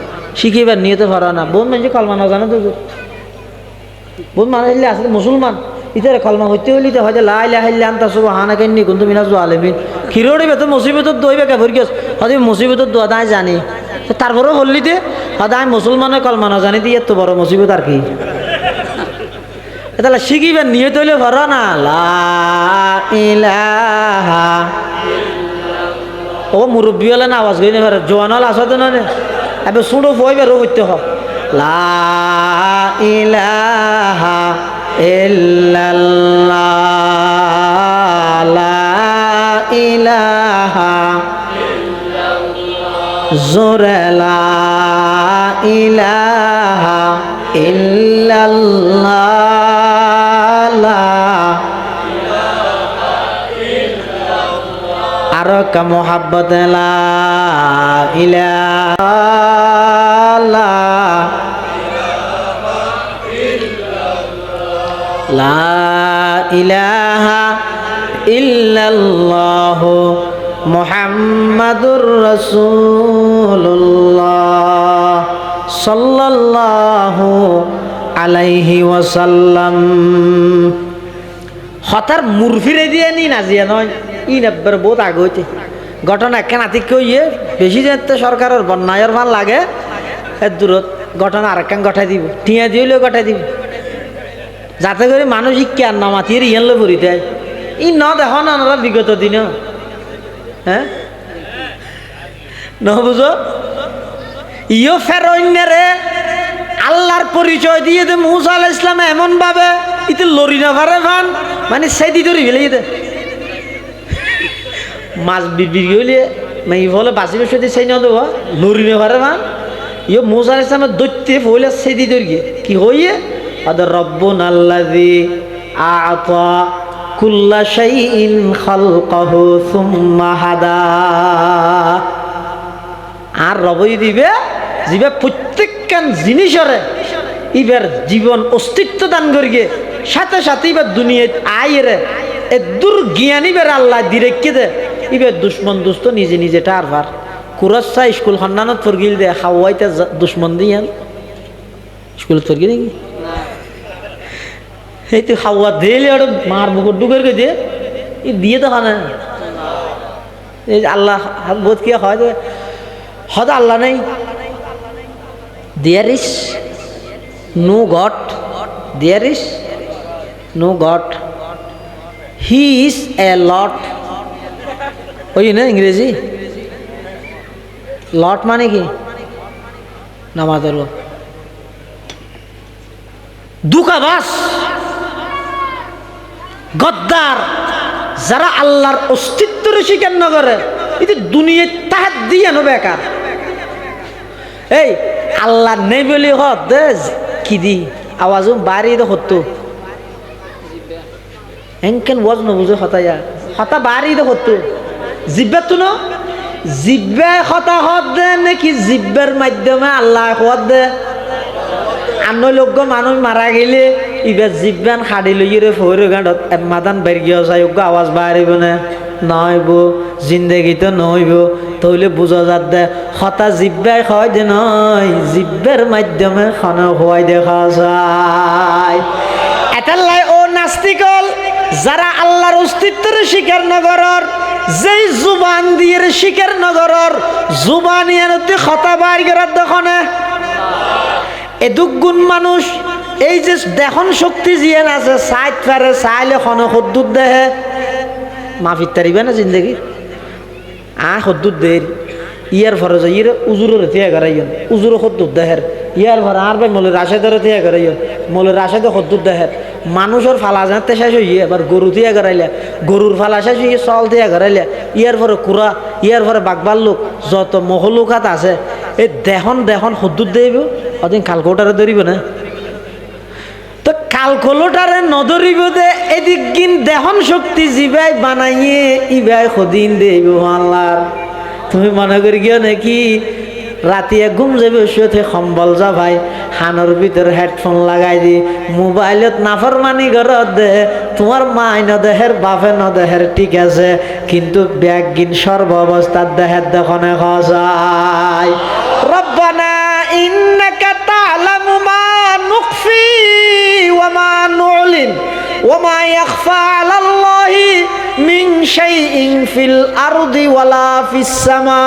শিখিবার নিয়ে তো ফরা না বোন মানুষ কলমা না জানো তো বোন মানুষ আসলে মুসলমান ইতারে কলমা হইতে হইলে তো হয়তো লা ইলাহা ইল্লা আনতা সুবহানাকা ইন্নী কুনতু মিনাজ জালিমিন খিরোড়ে বেতো মুসিবতত দইবে কে ভরি গেছ হয়তো মুসিবতত দোয়া দাই জানি তো তারপরেও হল্লি দে হয়তো আমি মুসলমানের কলমা না জানি দিয়ে এত বড় মুসিবত আর কি তাহলে শিখিবার নিয়ে তৈলে ভরা না লা ইলাহা ও মুরব্বী হলে না আওয়াজ গই না পারে জোয়ান হলে আসতে না এবার শুনো বই বেরো হইতে হ লা ইলাহা ইল্লাল্লাহ লা ইলাহা জোরে লা ইলাহা ইল্লাল্লাহ আরো কা মোহাব্বত লা ইলাহা লা ইলাহা ইল্লাল্লাহ মুহাম্মাদুর রাসূলুল্লাহ সাল্লাল্লাহু আলাইহি ওয়াসাল্লাম হতার মুরফিরে দিয়ে নি নাজিয়া নয় ই নেব্বার বহুত আগে হইতে ঘটনা একখান আতিক কইয়ে বেশি যেতে সরকারের বন্যায়ের ভাল লাগে এর দূরত ঘটনা আরেকখান গঠাই দিব টিয়া দিলেও গঠাই দিব যাতে করে মানুষ ইজ্ঞান না মাতিয়ে ইয়ানলে ভরি দেয় ই ন দেখ না ওরা বিগত দিনে হ্যাঁ ন বুঝো ইও ফেরোইনারে আল্লাহর পরিচয় দিয়ে দে মুসা আলাইহিস সালাম এমন ভাবে ইতে লরি না পারে ভান মানে সেদি ধরি ফেলে দে মাছ বিবি গইলে মাই বলে বাসি বসে দিয়ে সেই না দেবো লরি না পারে ভান ইও মুসা আলাইহিস সালামের দৈত্যে ফইলে সেদি ধরি কি হইয়ে আদার রব্বুন আল্লাযী আ'তা কুল্লা শাইইন খালকাহু সুম্মা হাদা আর রবই দিবে জিবে প্রত্যেকখান জিনিসরে ইবার জীবন অস্তিত্ব দান করিয়ে সাথে সাথে এবার দুনিয়াত আইরে এ দূর জ্ঞানী বের আল্লাহ দিরেকে দে ইবার দুশ্মন দুস্ত নিজে নিজে টার ভার কুরাসা স্কুল খন্নানত ফরগিল দে হাওয়াইতে দুশ্মন দিয়ান স্কুল ফরগিল নাকি এই তো হাওয়া দিলে ওটা মার বুকুর ডুবের গে দিয়ে ই দিয়ে তো হয় না এই আল্লাহ বোধ কি হয় হয়তো আল্লাহ নেই there is no God there is no God he is a Lord ওই না ইংরেজি লট মানে কি নামাজের দুকাবাস গদ্দার যারা আল্লাহর অস্তিত্বের স্বীকার না করে এটা দুনিয়ায় তাহার দিয়ে নো বেকার এই আল্লাহ নেই বলি হত কি দি আওয়াজও বাড়ি তো হতো এনকেন ওয়াজ নবুঝে হতায়া হতা বাড়ি তো হতো জিব্বা তো না জিব্বায় হতা হত দে নাকি জিব্বার মাধ্যমে আল্লাহ হত দে আন্ন লোক মানুষ মারা গেলে ইবার জিব্বান খাড়ি লইয়ে রে ফোর গাঁটত মাদান বের গিয়ে যায় আওয়াজ বাড়িব না নইব জিন্দেগি তো নইব তাহলে বুঝা যাত দে হতা জিব্বাই হয় যে নয় জিব্বের মাধ্যমে খানা হওয়াই দেখা যায় এটার লাই ও নাস্তিকল যারা আল্লাহর অস্তিত্বের স্বীকার নগরর যেই জুবান দিয়ে স্বীকার নগরর জুবানিয়ানতে হতা বাইর করার দেখনে এদুগুণ মানুষ এই যে দেখন শক্তি জিয়ান আছে সাইড ফেরে চাইলে খন সদ্দুর দেহে মাফির তারিবে না জিন্দগি সদ্দুর দেহের ইয়ার ফরে যায় ইয়ে উজুরের থিয়া করাইন উজুর সদ্দুর দেহের ইয়ার ভরে আর ভাই মলের রাশেদের থিয়া করাইন মলের রাশেদে সদ্দুর দেহের মানুষের ফালা জানতে শেষ হইয়ে এবার গরু থিয়া করাইলে গরুর ফালা শেষ হইয়ে চল থিয়া করাইলে ইয়ার ভরে কুড়া ইয়ার ভরে বাগবার লোক যত মহলুকাত আছে এই দেহন সদ্দুর দেব অদিন কালকোটারে ধরিব না তো কালকোটারে নধরিব দে এদিক গিন দেহন শক্তি জিবাই বানাইয়ে ইবাই সদিন দেব আল্লাহর তুমি মনে করি গিয়ে নাকি রাতে ঘুম যাবে শুয়ে সম্বল যা ভাই হানোর ভিতরে হেডফোন লাগাই দি মোবাইলত নাফরমানি ঘরত দে তোমার মাই নদেহের বাপে নদেহের ঠিক আছে কিন্তু ব্যাগ গিন সর্ব অবস্থার দেহের দেখনে খসাই রব্বানা ইন্নাকা তা'লামু মা নুখফি ওয়া মা নু'লিন ওয়া মা ইয়াখফা 'আলাল্লাহি মিন শাইইন ফিল আরদি ওয়ালা ফিস সামা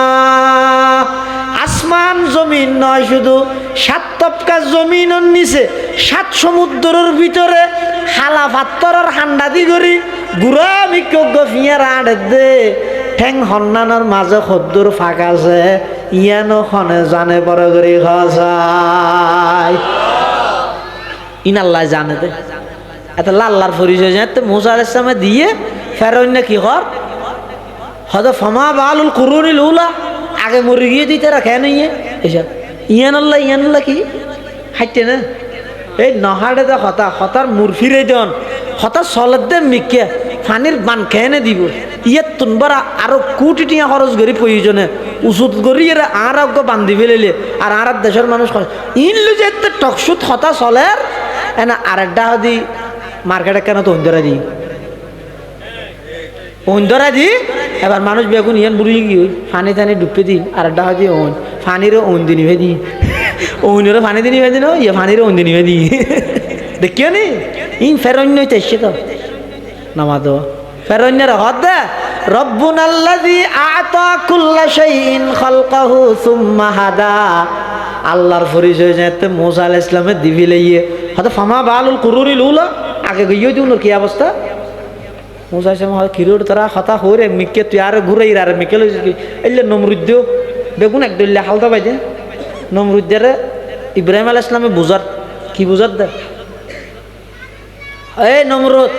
আসমান জমিন নয় শুধু সাত তপকা জমিনের নিচে সাত সমুদ্রের ভিতরে হালা পাত্তরের হান্ডাদি করি গুড়া বিজ্ঞ ফিয়ার আড়ে দে ঠেং হন্নানোর মাঝে খদ্দুর ফাঁকা আছে ইয়ানো খনে জানে পরে করি খায় ইনাল্লাহ জানে দে এত লাল্লার পরিচয় জানতে মুসা আলাইহিস সালামে দিয়ে ফেরৌন কি কর হয়তো ফমা বালুল কুরুনিল উলা আগে মরে গিয়ে দিতে রাখে নিয়ে এসব ইয়ানাল্লাহ কি হাইতে না এই নহাড়ে দে হতার মুর ফিরে দেন হতার চলের দে মিকে ফানির বান খেয়ে দিব ইয়ে তুনবার আরো কোটি টিয়া খরচ করি প্রয়োজনে উচুত করি এরা আর অজ্ঞ বান্ধি ফেলিলে আর দেশের মানুষ ইনলু যে টকসুত হতা চলের এনা আরেকটা দি মার্কেটে কেন তো অন্ধরা দি অন্ধরা দি এবার মানুষ বেগুন ইয়ান বুড়ি গিয়ে ফানি টানি ডুবতে দিন আর একটা হয় ওন ফানিরও ওন দিনি ভে দি ওনেরও ফানি দিনি ভে দিন ইয়ে ফানিরও ওন দিনি ভে দি দেখিও নি ইন ফেরন্য হইতে এসছে তো নামাজ ফেরন্যের হদ দে রব্বুনাল্লাযী আ'তা কুল্লা শাইইন খালকাহু সুম্মা হাদা আল্লাহর পরিচয় জানতে মুসা আলাইহিস সালামের দিবি লইয়ে হয়তো ফামা বালুল কুরুনিল উলা আগে গইয়ে দিউন কি অবস্থা মুসা আলাইহিস সালাম কিরোর তারা হতা হরে মিকে তুই আর ঘুরাই আর মিকে লইছিস কি এলে নমরুদ বেগুন এক দইলে হালদা বাইদে নমরুদের ইব্রাহিম আলাইহিস সালামে বুঝার কি বুঝার দে এই নমরুদ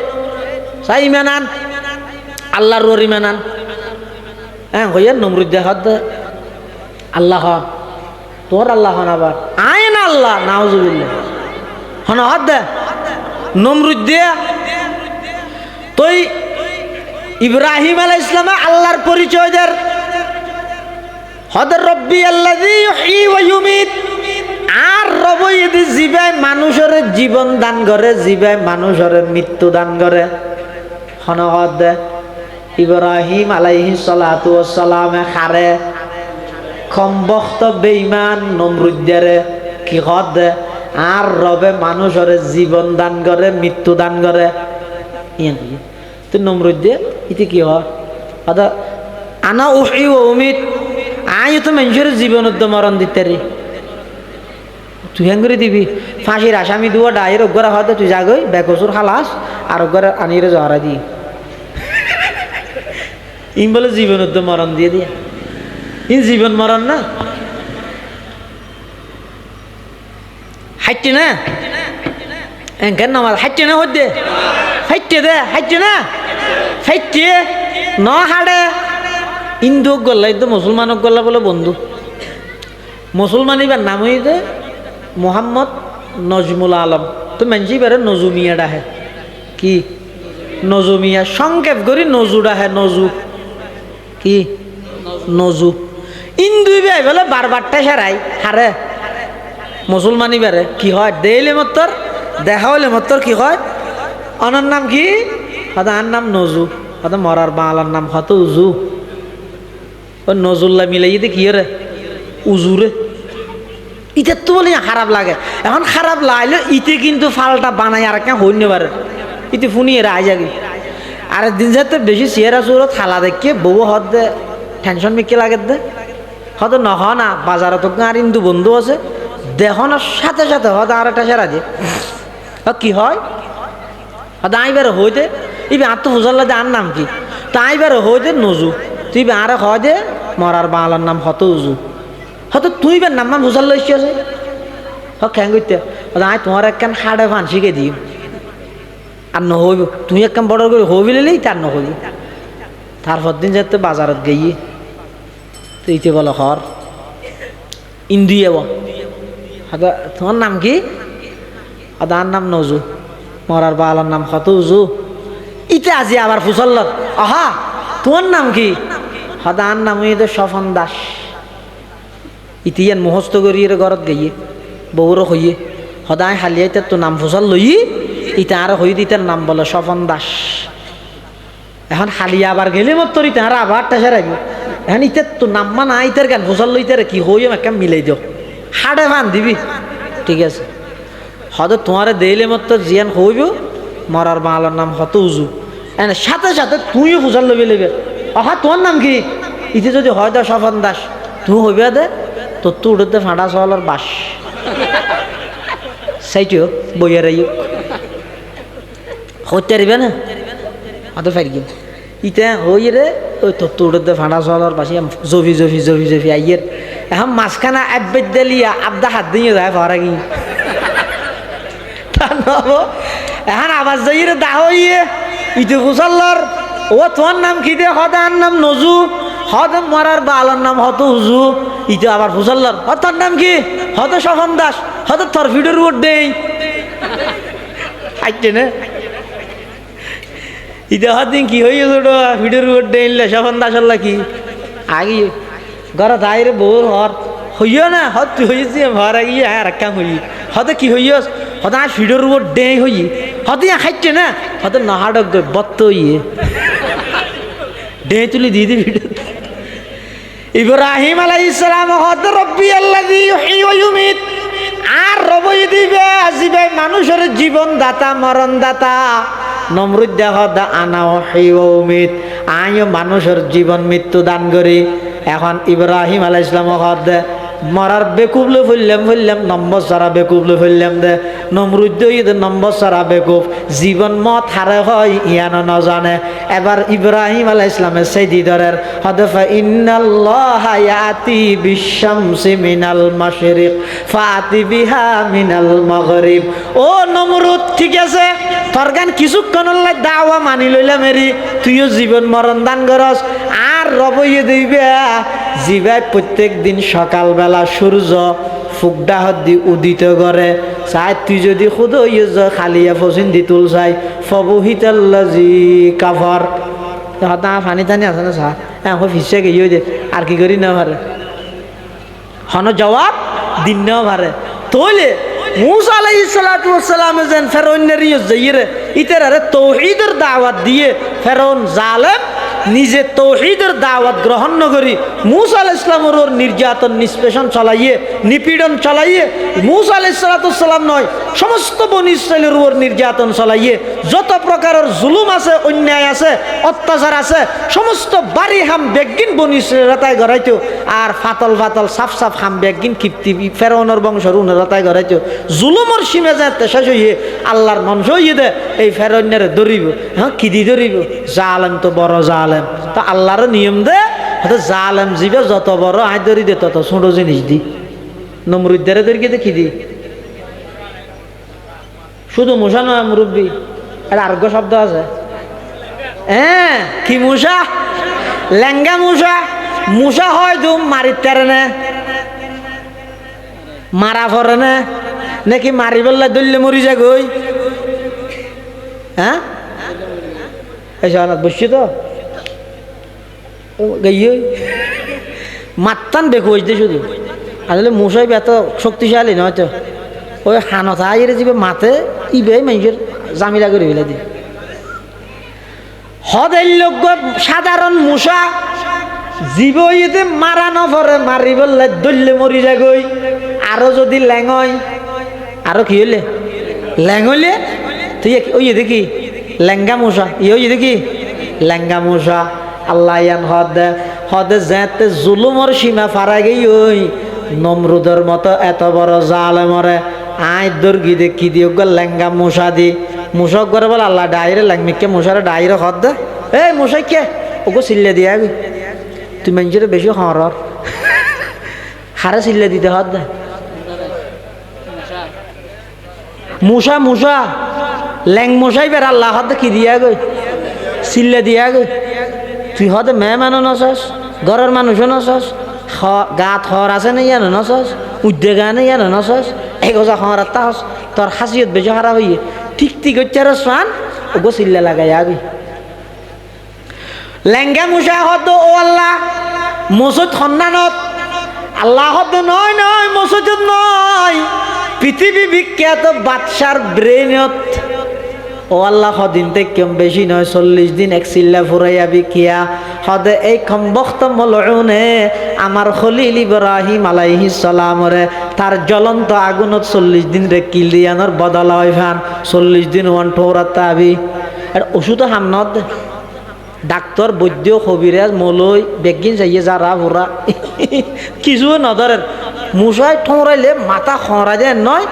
সাই ইমানান আল্লাহর ওর ইমানান হ্যাঁ হইয়া নমরুদ হাত দে আল্লাহ তোর আল্লাহ হন আবার আয় না আল্লাহ নাউজুবিল্লাহ হন হাত দে নমরুদ দিয়া তুই ইব্রাহিম আলাইহিস সালামে আল্লাহর পরিচয় দের হদর রব্বি আল্লাযী ইউহয়ী ওয়া ইউমীত আর রবই এদি জিবাই মানুষের জীবন দান করে জিবাই মানুষের মৃত্যু দান করে হনহদ দে ইব্রাহিম আলাইহিস সালাতু ওয়াস সালামে খারে কমবখত বেঈমান নমরুদ্দারে কি হদ দে আর রবে মানুষের জীবন দান করে মৃত্যু দান করে ইয়ান তো নমরুদ্দে ইতি কি হয় আদা আনা উহয়ী ওয়া উমীত আয় তো মানুষের জীবন মরণ দিতে রে তুই হেঙ্গুরি দিবি ফাঁসির আসামি দুয়া ডায়ের অগ্গরা হয়তো তুই যাগই বেকসুর খালাস আর অগ্গরা আনিয়ে জহরা দি ইন বলে জীবন মরণ দিয়ে দিয়া ইন জীবন মরণ না হাইটে না এনকেন নামাজ হাইটে না হইতে হাইটে দে হাইটে না হাইটে ন হাড়ে হিন্দু গল্লা তো মুসলমানক গল্লা বলে বন্ধু মুসলমান এবার নাম হইতে মোহাম্মদ নজমুল আলম তো মানছি বেড়ে নজুমিয়া ডাহে কি নজুমিয়া সংক্ষেপ করি নজু ডাহে নজু কি নজু ইন্দুই বে বলে বারবারটা সেরাই হারে মুসলমানি বেড়ে কি হয় দেইলে মত্তর দেখা হলে মত্তর কি হয় অনার নাম কি আদার নাম নজু হয়তো মরার বাংলার নাম হত উজু। ও নজরুল্লাহ মিলাই দে কি রে উজুরে, ইতে তো বলি খারাপ লাগে। এখন খারাপ লাগলে ইতে কিন্তু ফালটা বানাই আর কেন হইতে পারে, ইতে ফুনিয়ে রায় যাবি। আর দিন যাতে বেশি চেহারা চুরো থালা দেখে বউ হদ দে টেনশন মিকে লাগে দে, হয়তো নহ না বাজারে তো আর হিন্দু বন্ধু আছে দেখো না সাথে সাথে হয়তো আর একটা সেরা দিয়ে কি হয়, হয়তো আইবার হইতে ইবে আর তো ফুজাল্লা দে আর নাম কি, তা আইবার হইতে নজু তুই আরে হয় দে মরার বাংলার নাম হত উজু, হয়তো তুই বার নাম ফুজাল্লা ইচ্ছে আছে হ খ্যাং করতে আয় তোমার একখান হাড়ে ফান শিখে দিই আর নহইব, তুই একখান বড় করে হবি লেলেই তার নহবি। তারপর দিন যাতে বাজারত গিয়ে তো ইতে বলো হর ইন্দু যাব, হয়তো তোমার নাম কি, হয়তো আর নাম নজু, মরার বালার নাম হত উজু। ইতে আজি আবার ফুসল্লত আহা তোমার নাম কি, হয়তো আর নাম হইতে স্বপন দাস। ইতিয়ান মুখস্থ করিয়ে ঘরত গিয়ে বউরও হইয়ে সদায় হালিয়াইতে তো নাম ফুসল লই ইটা আর হই ইটার নাম বলে স্বপন দাস। এখন হালিয়া আবার গেলে মত তোর ইটা আবার টেসে রাখবো, এখন ইটার তো নাম না ইটার গান ফুসল লইতে কি হইম একটা মিলাই দিও হাড়ে ফান দিবি, ঠিক আছে। হয়তো তোমার দেইলে মত জিয়ান হইব মরার বাংলার নাম হত উজু, এনে সাথে সাথে তুইও ফুসল লবি লেবে আহা তোমার নাম কি, ইতে যদি হয় দে স্বপন দাস তুই হইবে দে তোর তো উঠতে ফাঁটা চলার বাস সেইটিও বইয়ার হইতে পারবে না অত ফাইর গেম ইটা হই রে ওই তোর তো উঠতে ফাঁটা চলার বাসি জফি জফি জফি জফি আইয়ের এখন মাঝখানা একবার দিলিয়া আবদা হাত দিয়ে যায় ভরা গিয়ে তা নব এখন আবার যাই রে দাহ ইয়ে ইটু ফুসাল্লার ও তোমার নাম কি দে হদার নাম নজু, হদ মরার বালার নাম হত হুজু, ইটা আবার ফুসাল্লার তোর নাম কি হত স্বপন দাস, হত তোর ভিডিওর উপর দেই আইতে না ইটা হদিন কি হয়ে গেল ভিডিওর উপর দেইলে স্বপন দাস আল্লাহ কি আগে ঘর তাইরে বউ হর হইও না হত তুই হয়েছি ভর গিয়ে হ্যাঁ রাখা হই হতে কি হইস হত আর ভিডিওর উপর দে হই হতে খাইছে না হত নাহাডক বত্ত ইয়ে দে তুলি দিয়ে দি ভিডিও। ইব্রাহিম আলাইহিস সালাম হদ রব্বি আল্লাযী ইউহয়ী ওয়া ইউমীত, আর রবই দিবে আসিবে মানুষের জীবন দাতা মরণ দাতা। নমরুদ হদ আনা ওয়াহয়ী ওয়া উমীত, আমিও মানুষের জীবন মৃত্যু দান করি। এখন ইব্রাহিম আলাইহিস সালাম হদ মরার বেকুবলে ফেললাম নম্বর সারা বেকুবলে ফেললাম দে নমরুদ নম্বর সারা বেকুব জীবন মত হারে হয় ইয়ানো ন জানে। এবার ইব্রাহিম আলাইহিস সালামের সেই দিদরের হদফা ইন্নাল্লাহা ইয়াতি বিশ-শামসি মিনাল মাশরিক ফাতি বিহা মিনাল মাগরিব। ও নমরুদ ঠিক আছে তোর গান কিছুক্ষণ দাওয়া মানি লইলাম এরি তুইও জীবন মরণ দান করস, আর রবইয়ে দিবে জিবাই প্রত্যেক দিন সকালবেলা সূর্য ফুকডা হদ্দি উদিত করে চাই তুই যদি খুদ খালিয়া ফসিন দি তুল চাই ফবহিতাল্লাজি কাফার হতা ফানি টানি আছে না চা এখন ফিসে গিয়ে দে আর কি করি না পারে হন জবাব দিন না পারে তৈলে মুসা আলাইহিস সালাতু ওয়াস সালাম যেন ফেরাউনের যাইরে ইতারে তাওহীদের দাওয়াত দিয়ে ফেরাউন জালেম নিজে তাওহীদের দাওয়াত গ্রহণ করি মুসা আলাইহিস সালামের নির্যাতন নিষ্পেষণ চালাইয়ে নিপীড়ন চালাইয়ে মুসা আলাইহিস সালাম নয় সমস্ত বনি ইসরাইলের উপর নির্যাতন চালাইয়ে যত প্রকারের জুলুম আছে অন্যায় আছে অত্যাচার আছে সমস্ত বাড়ি হাম বেগিন বনি ইসরাইল রাতায় গড়াইতো, আর ফাতল ফাতল সাফ সাফ হাম বেগিন কিপ্তি ফেরাউনের বংশের উন রাতায় গড়াইতো জুলুমর সীমে যাতে শেষ হইয়ে আল্লাহর মনস হইয়ে দে এই ফেরাউনের ধরিব হ্যাঁ কি দি ধরিব জালেম তো বড় জালেম তা আল্লাহর নিয়ম দে হয়তো জালেম জিবে যত বড় আয় ধরি দে তত ছোট জিনিস দি নমরুদ্দারে ধরিকে দেখি দি শুধু মূষা নয় মুরব্বী একটা আরোগ্য শব্দ আছে হ্যাঁ কি মূষা লেঙ্গা মূষা মূষা হয় দুম মারি তেরে না মারা পড়ে না নাকি মারি বললে দললে মরি যা গই হ্যাঁ বসছি তো গাইয়ে মাত্তান বেকু হয়েছে শুধু আসলে মশাই এত শক্তিশালী নয় তো ওই হানতা আইরে যাবে মাতে ইবে মানুষের জামিলা করে ফেলে দি হদের লোক সাধারণ মূষা জীবইতে মারা নপরে মারি বললে দললে মরি যাগই। আরো যদি ল্যাং হয়, আরো কি হইলে ল্যাং হইলে তুই ওই দেখি লেঙ্গা মূষা ওই দেখি লেঙ্গা মূষা। আল্লাহ ইয়ান হদে যেতে জুলুমর সীমা ফারা গেই ওই নমরুদের মতো এত বড় জালেমরে আয় দর্গি দে কি দিও গো লেঙ্গা মূষা দি মূষক করে বলে আল্লাহ ডাইরে ল্যাংমিকে মূষারে ডাইরে হদ দে এই মূষাই কে ওগো সিল্লে দিয়া গই তুই মানুষের বেশি হর হারে সিল্লে দিতে হদ দে মূষা মূষা ল্যাং মশাই বের আল্লাহ হদ কি দিয়া গই সিল্লে দিয়া গই তুই হদে মেয়ে মানুষ নছস ঘরের মানুষও নছস গাত হর আছে না ইয়ানো নছস উদ্যোগা নেই ইয়ানো নছস এই গোজা হরাত তাহস তোর হাসিয়ত বেশি হারা হইয়ে ঠিক ঠিক হচ্ছে সান ওগো সিল্লে লাগাই আগি লেঙ্গা মুসা হদ ও আল্লাহ মসুদ সন্ধানত আল্লাহ হদ নয় নয় মসুদ নয় পৃথিবী বিখ্যাত বাদশার ব্রেনত ও আল্লাহ হদিন থেকে বেশি নয় 40 দিন এক চিল্লা ফুরাইয়া বিকিয়া হদে এই কমবখ্ত মলউনে আমার খলিল ইব্রাহিম আলাইহিস সালামরে তার জ্বলন্ত আগুনত 40 দিন রে কিল দিয়ানোর বদলা হয় ফান 40 দিন ওয়ান ঠোরাত তাবি আর ওষুধ হামনত ডাক্তার বৈদ্য কবিরাজ মলই বেগিন যাইয়ে যারা ভরা কিছু নধরের মুসাই ঠোঁরাইলে মাথা খরা যায় নয়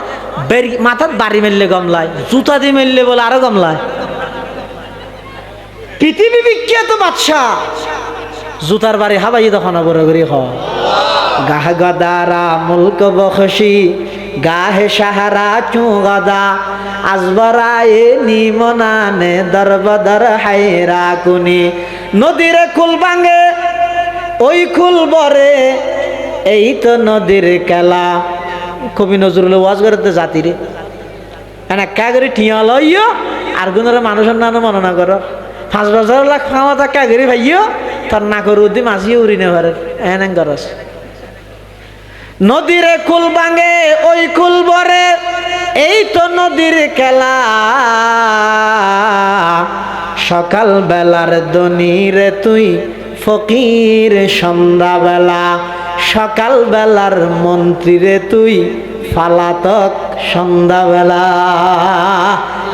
মাথাত বাড়ি মেললে গমলায় জুতা দিয়ে মেললে বলে আরো গমলায় পৃথিবী বিখ্যাত বাদশা জুতার বাড়ি হাবাই তখন বড় করি গাহ গদারা মুলক বখশি গাহে সাহারা চু গদা আজবরায়ে নিমনানে দরবদর হায়রা কুনি নদীরে কুল ভাঙে ওই কুল বরে এই তো নদীর খেলা কবি নজরুল ওয়াজ করতে জাতিরে একা করে ঠিয়া লইও আর গুণের মানুষের নাম মননা করো 5 বছর লাখ খাওয়া তা করে ভাইও তোর না করু দি মাঝিয়ে উড়ি নে পারে এন করস নদীরে কুল ভাঙে ওই কুল বরে এই তো নদীর খেলা সকাল বেলার দনিরে তুই ফকির সন্ধ্যা বেলা সকাল বেলার মন্ত্রী রে তুই ফালাতক সন্ধ্যা বেলা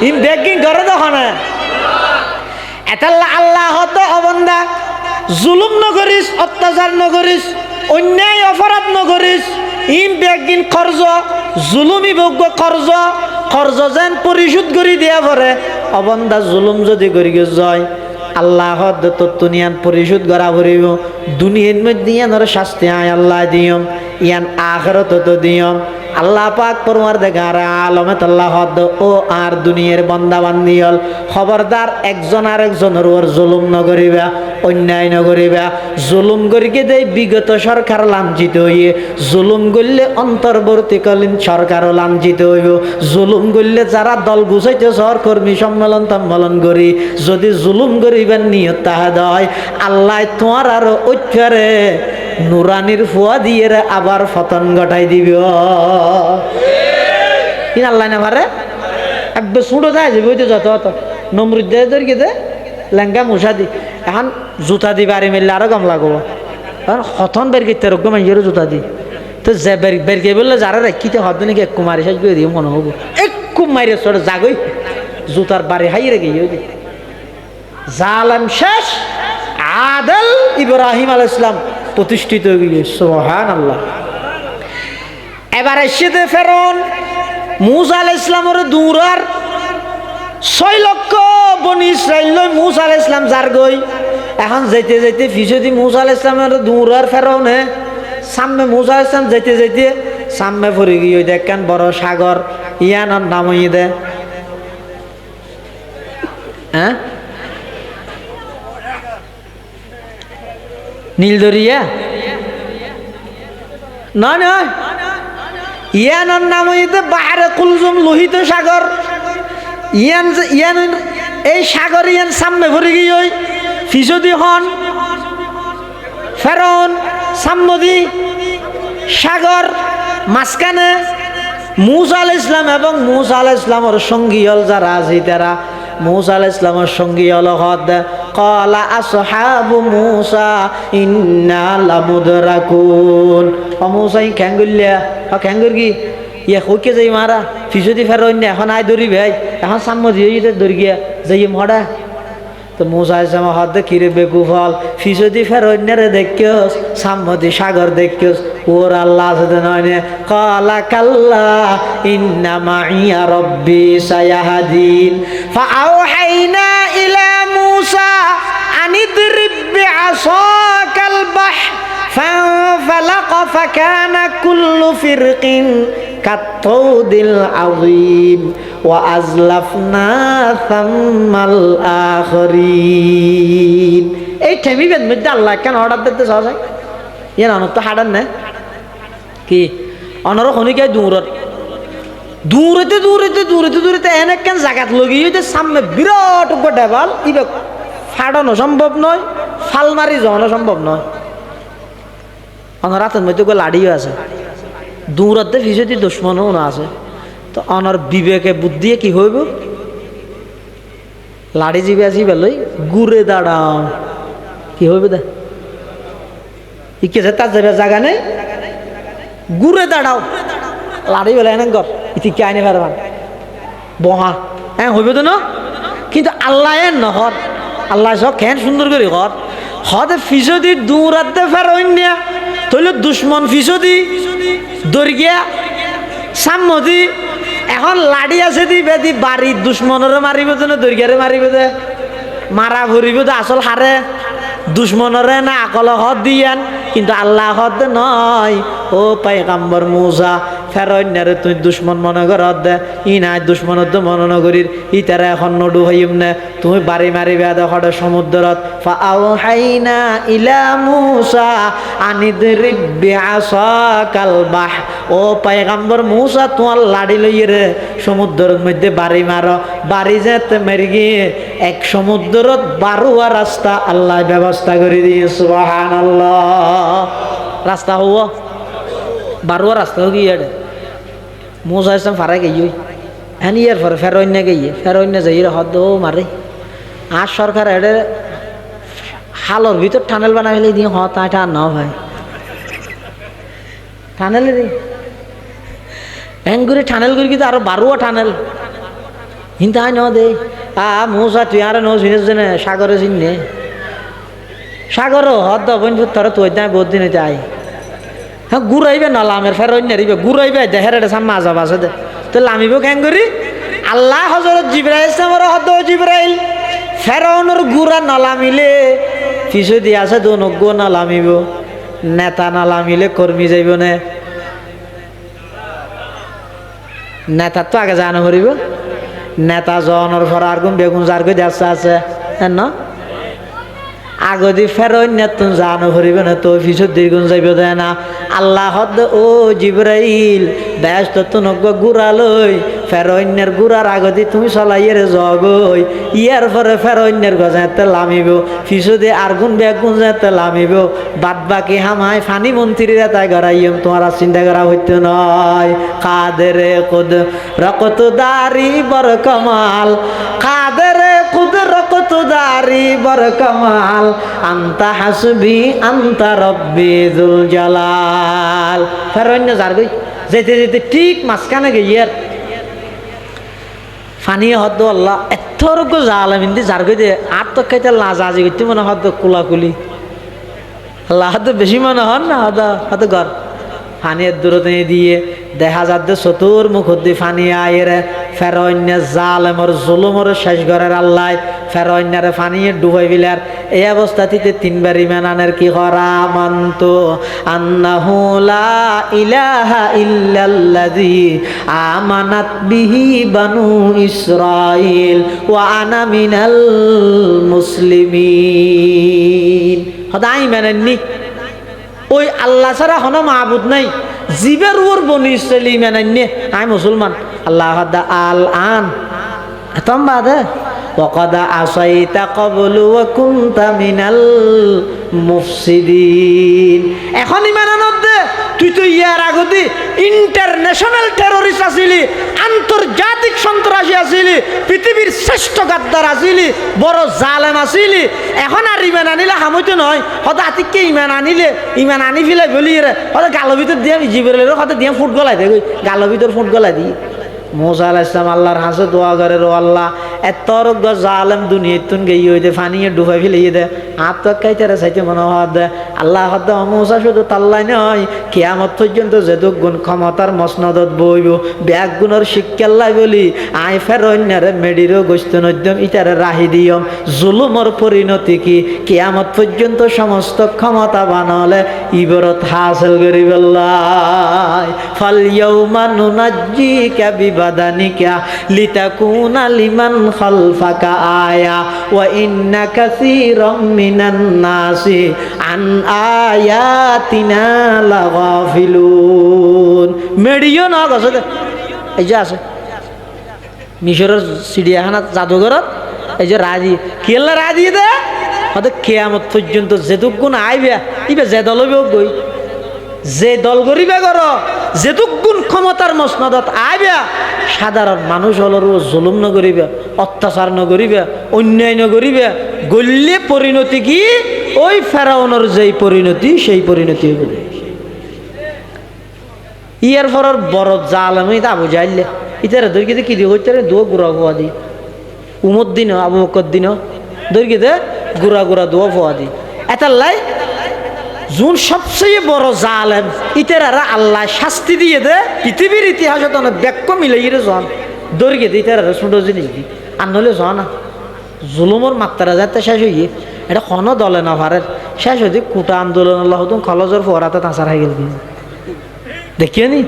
ইম বেগিং করে তখন এতাল্লা আল্লাহ হতো অবন্দা জুলুম নগরিস অত্যাচার নগরিস অন্যায় অপরাধ নগরিস ইম বেগিন খরচ জুলুমি ভোগ্য খরচ যেন পরিশোধ করি দিয়া পরে অবন্দা জুলুম যদি করি যায় আল্লাহ তো দুনিয়ান পরিশোধ করা ভরিব দুনিয়ার মধ্যে ইয়ানোর শাস্তি আয় আল্লাহ দিয়ম ইয়ান আখিরাত তো দিয়ম আল্লাহ পাক পরমার দেখার আলমে আল্লাহ ও আর দুনিয়ার বান্দা বান্দি হল খবরদার একজন আর একজনের ওর জুলুম নগরিবা অন্যায় নগরিবা জুলুম করিকে দেয় বিগত সরকার লাঞ্ছিত হইয়ে জুলুম করলে অন্তর্বর্তীকালীন সরকারও লাঞ্ছিত হইব জুলুম করলে যারা দল গুছাইতে সহকর্মী সম্মেলন করি যদি জুলুম করিবার নিয়ত তাহা দেয় আল্লাহ তোমার আরো ঐক্যরে নুরানির ফুয়া দিয়ে আবার ফতন ঘটাই দিব আল্লাহ না পারে একবার ছুটো যায় যে বইতে যত অত নমরুদ দে লেঙ্গা মশা দি এখন জুতা দি বাড়ি মিললে আরো কম লাগবো এখন হতন বের করতে রোগ্য মানুষেরও জুতা দি তো যে বের কে বললে যারা রাখিতে হত নাকি একটু মারি শেষ করে দিয়ে মনে হবো একটু মারি চড়ে জাগই জুতার বাড়ি হাই রেখে জালাম শেষ আদল ইব্রাহিম আলাইহিস সালাম প্রতিষ্ঠিত হয়ে গিয়ে সুবহানাল্লাহ। এবার এসে ফেরন মূসা আলাইহিস সালামের দূরার 6 লক্ষ বনি ইসরাইল মূসা আলাইহিস সালাম যার গই এখন যেতে যেতে ফিসদি মূসা আলাইহিস সালামের দূরার ফেরনে সামনে মূসা আলাইহিস সালাম যেতে সামনে পড়ে গিয়ে দেখেন বড় সাগর ইয়ানোর নাম হইয়ে দে হ্যাঁ নীলদরিয়া নয় নয় ইয়ানোর নাম হইতে বাহারে কুলজুম লোহিত সাগর ইয়ান এই সাগর ইয়ান সামনে ভরে গিয়ে ফিসদি হন ফেরন সাম্মদি সাগর মাঝখানে মূসা আলাইহিস সালাম এবং মূসা আলাইহিস সালামের সঙ্গী হল যারা আছে তারা মূসা আলাইহিস সালামের সঙ্গী হল ক্বালা আসহাবু মূসা ইন্না লামুদরাকুন। ও মূসা ই খ্যাঙ্গুল্লা খ্যাঙ্গুর কি ইয়া হইকে যাই মারা ফিসদি ফেরইন এখন আয় দরি ভাই এখন সাম্য দিয়ে দরি গিয়া যাই মডা। তো মূসা ইসলাম হদ কিরে বেকুফল ফিসদি ফেরইন রে দেখিস সাম্যদি সাগর দেখিস ওর আল্লাহ আছে নয়। ক্বালা কাল্লা ইন্না মাইয়া রাব্বি সায়াহদিন। ফাআওহাইনা ইলা মূসা আনিদরিব বিআসাকাল বাহর فانفلق فكان كل فرق كالطود العظيم وأزلفنا ثم الآخرين. এই ঠেমিবেন মধ্যে আল্লাহ কেন অর্ডার দিতে সহজ ইয়ে অনত তো হাডার না কি অনর খনিকে দূরত দূরতে দূরতে দূরতে দূরতে এনে কেন জায়গাত লগিয়ে সামনে বিরাট ডেবাল ইবে ফাড়ানো সম্ভব নয়, ফালমারি জমানো সম্ভব নয়। অনার রাতের মধ্যে লাড়িও আছে, দূরতে ফিসতি দুশ্মনও না আছে। তো অনার বিবেকে বুদ্ধি কি হইব লাড়ি জিবে আসি বেলই ঘুরে দাঁড়াও কি হইবে দে ইকে তার যাবে জায়গা নেই ঘুরে দাঁড়াও লাড়ি বেলা এনে ঘর ইতি কে আইনে পারবান বহা হ্যাঁ হইবে তো না। কিন্তু আল্লাহ এন নহর আল্লাহ সব খেন সুন্দর করে ঘর হদে ফিসদি দূরাতে ফের অন্য তৈল দুশ্মন ফিসদি দর্গিয়া সাম্মদি এখন লাড়ি আছে দি বেদি বাড়ি দুশ্মনরে মারিব তো না দর্গিয়ারে মারিব দে মারা ভরিব তো আসল হারে দুশ্মনরে না আকল হদ দিয়ান। কিন্তু আল্লাহ হদ নয় ও পয়গম্বর মূসা ফেরইনারে তুই দুশ্মন মনে কর দে ই নাই দুশ্মন তো মনে নগরীর ই তারা এখন নডু হইম না তুমি বাড়ি মারিবে দেখো সমুদ্রত। ফাআওহাইনা ইলা মূসা আনিদরিব বিআসাকাল বাহর। ও পয়গম্বর মূসা তোমার লাড়ি লইয়ে রে সমুদ্রের মধ্যে বাড়ি মারো, বাড়ি যেতে মেরে গিয়ে এক সমুদ্রত বারুয়া রাস্তা আল্লাহ ব্যবস্থা করে দিয়ে সুবহানাল্লাহ। রাস্তা হওয়া বারুয়া রাস্তা হোক ইয়ে মূসা ইসলাম ফারাই গিয়ে হ্যাঁ ইয়ার পরে ফেরইন্যা গিয়ে ফেরইন্যা যাই হদ ও মারে আর সরকার এডে হালর ভিতর টানেল বানাই ফেলে দিয়ে হ তা এটা আর না ভাই টানেলে দি হ্যাঙ্গুরি টানেল করি কিন্তু আরো বারুয়া টানেল কিন্তু আয় ন দে মূসা তুই আর ন শুনেছ না সাগরে চিনে সাগরও হদ বন্ধু তোর তুই দেয় বহুত দিন হইতে আয় হ্যাঁ ঘুরাইবে না লামের ফেরইন্যা দিবে ঘুরাইবে দেহের এটা সামনে আজাব আছে দে তো লামিব কেন করি আল্লাহ হযরত জিবরাইল ইসলামের হদ জিবরাইল ফেরাউনের গুড়া নালামিলে পিছু দিয়ে আছে দনজ্ঞ নালামিব নেতা নালামিলে কর্মী যাইব না নেতার তো আগে জানো করিব নেতা জনের পর আর কোন বেগুন যার কই দেশ আছে না আগদি ফেরইন্য তুমি জানো করিবে না তো পিছু দ্বিগুণ যাইব দেয় না আল্লাহ হদ ও জিবরাইল ব্যস্ত তুনজ্ঞ গুড়া লই ফেরইন্যের গুড়ার আগদি তুমি চলাইয়ের জগই ইয়ার পরে ফেরইন্যের গজাতে লামিব পিছু দিয়ে আর গুণ বেগুন যাতে লামিব বাদ বাকি হামায় ফানি মন্ত্রীরা তাই গড়াইম তোমার চিন্তা করা হইতে নয়। কাদেরে কুদ রকত দারি বর কমাল কাদেরে কুদ রকত দারি বর কমাল আন্তা হাসবি আন্তা রব্বি যুল জালাল। ফেরইন্য যার গই যেতে যেতে ঠিক মাঝখানে গিয়ার ফানি হদ আল্লাহ এতর্গ জালাম হিন্দি যার গই দে আর তো খাইতে লাজাজি করতে মনে হদ কুলাকুলি আল্লাহ হদ বেশি মনে হন না হদ হদ ঘর ফানির দূরতে দিয়ে দেখা যাচ্ছে চতুর মুখ দিয়ে ফানি আয়ের ফেরইন্য জালেমর জুলুমর শেষ ঘরের আল্লাহ ফেরইন্যারে ফানিয়ে ডুবাই বিলার এই অবস্থাটিতে তিনবার ইমানের কি করা মানতো আন্নাহু লা ইলাহা ইল্লাল্লাযী আমানাত বিহি বানু ইসরাঈল ওয়া আনা মিনাল মুসলিমিন। সদাই মানেননি ওই আল্লাহ ছাড়া কোনো মাবুদ নাই জীবের ওর বনি ইসরাইল মানেননি আমি মুসলমান আল্লাহ আল আন এতম বাদে وقد عصيت قبل وكنت من المفسدين। এখন ইমান আনতে তুই তো ইয়ার আগতে ইন্টারন্যাশনাল টেরোরিস্ট আসিলি, আন্তর্জাতিক সন্ত্রাসী আসিলি, পৃথিবীর শ্রেষ্ঠ গাদ্দার আসিলি, বড় জালেম আসিলি। এখন আর ইমান আনিলে হামইতো নয়, হয়তো আতিককে ইমান আনিলে ইমান আনি ফেলাই বলি রে, হয়তো গালো ভিতর দিয়ে জিবরেলের হয়তো দিয়ে ফুট গলাই দেয়, গালো ভিতর ফুট গলাই দিই। মুসা আলাইহিস সালাম আল্লাহর হাসে দোয়া করে, ও আল্লাহ এত জালেম দুনিয়াতুন গেই হইতে ফানিয়ে ডুবাই ফেলিয়ে দে, হাত তো কাইতারে চাইতে মনে হওয়া দে। আল্লাহ হদ মুসা শুধু তাল্লাই নয়, কিয়ামত পর্যন্ত যেদুক গুণ ক্ষমতার মসনদত বইব ব্যাগ গুণের শিক্ষাল্লাই বলি আই ফের অন্যারে মেডিরও গোস্ত নদ্যম ইটারে রাহি দিয়ম। জুলুমর পরিণতি কি কিয়ামত পর্যন্ত সমস্ত ক্ষমতা বানালে ইবরত হাসিল করি বল্লাই। ফাল ইয়াউমা নুনাজ্জিকা বিবাদানিকা লিতাকুনা লিমান খালফাকা আয়া ওয়া ইন্না কাসীরাম মিনান নাসি আন আয়াতিনা লাগাফিলুন। মেডিও না গছে এই যে আছে মিশরের চিড়িয়াখানা জাদুঘরত, এই যে রাজি কেলা রাজি দে হয়তো কেয়ামত পর্যন্ত যেটুকুন আইবে ইবে যে দল গই যে দল গরিবে গর যেটুকুন ক্ষমতার মসনদত আইবে সাধারণ মানুষ হলরও জুলুম নগরিবে, অত্যাচার নগরিবে, অন্যায় নগরিবে, গল্লে পরিণতি কি ওই ফেরাউনের যেই পরিণতি সেই পরিণতি হবে। ইয়ার ফরের বড় জালেম এটা আবু জাইলে ইতারা দৈর্ঘ্যতে কি দিয়ে হইতে দো গুড়া ফোয়া দি, উমর দিন আবু বকর দিন দৈর্ঘ্যতে গুড়া গুড়া দোয়া ফোয়া দি। এটার লাই যোন সবচেয়ে বড় জালেম ইতারা আল্লাহ শাস্তি দিয়ে দে পৃথিবীর ইতিহাসে তো ব্যাক্য মিলে গিয়ে জন দৈর্ঘ্যে দিয়ে ইতারা ছোট জিনিস দি আর নলে জ না জুলুমর মাত্রা যাতে শেষ হইয়ে এটা কোনো দলে না পারে শেষ হইতে কুটা আন্দোলন আল্লাহ হতুন খলজর ফোয়ারাতে তাঁচার হয়ে গেল দেখিও নি।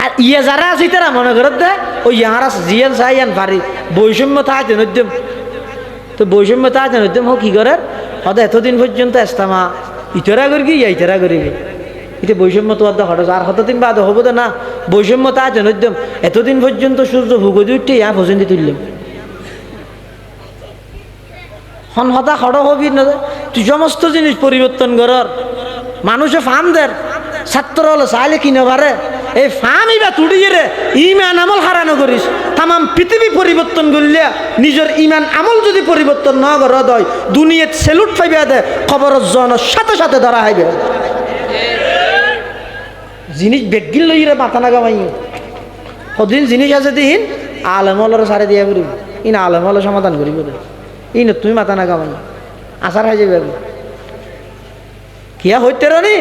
আর ইয়ে যারা আছে তারা মনে করত দে ওই ইয়ারা জিয়ান চাইয়ান পারি বৈষম্য থাকে নদ্যম, তো বৈষম্য থাকে নদ্যম হোক কি করে হয়তো এতদিন পর্যন্ত ইস্তামা ইতরা করি কি ইতরা করিবি এটা বৈষম্য তো হঠাৎ আর কতদিন বাদ হবো তো না বৈষম্য থাকে নদ্যম এতদিন পর্যন্ত সূর্য ভুগদি উঠতে ইয়া পর্যন্ত তুললাম হন হতা খড় হবি না তুই সমস্ত জিনিস পরিবর্তন করার মানুষে ফার্ম দের ছাত্র হলো চাইলে কিনে পারে এই ফার্ম ইবা তুড়িয়ে রে ইমান আমল হারানো করিস তামাম পৃথিবী পরিবর্তন করলে নিজের ইমান আমল যদি পরিবর্তন না করা হয় দুনিয়াত সেলুট পাইবে দে খবর জনের সাথে সাথে ধরা হইবে জিনিস বেগিল লইরে মাথা না গামাই সদিন জিনিস আছে দিন আলেমলের সারে দিয়া করিব ইন আলেমলে সমাধান করিব ইন তুমি মাথা না গামাই আচার হয়ে যাবে কিয়া হইতে রি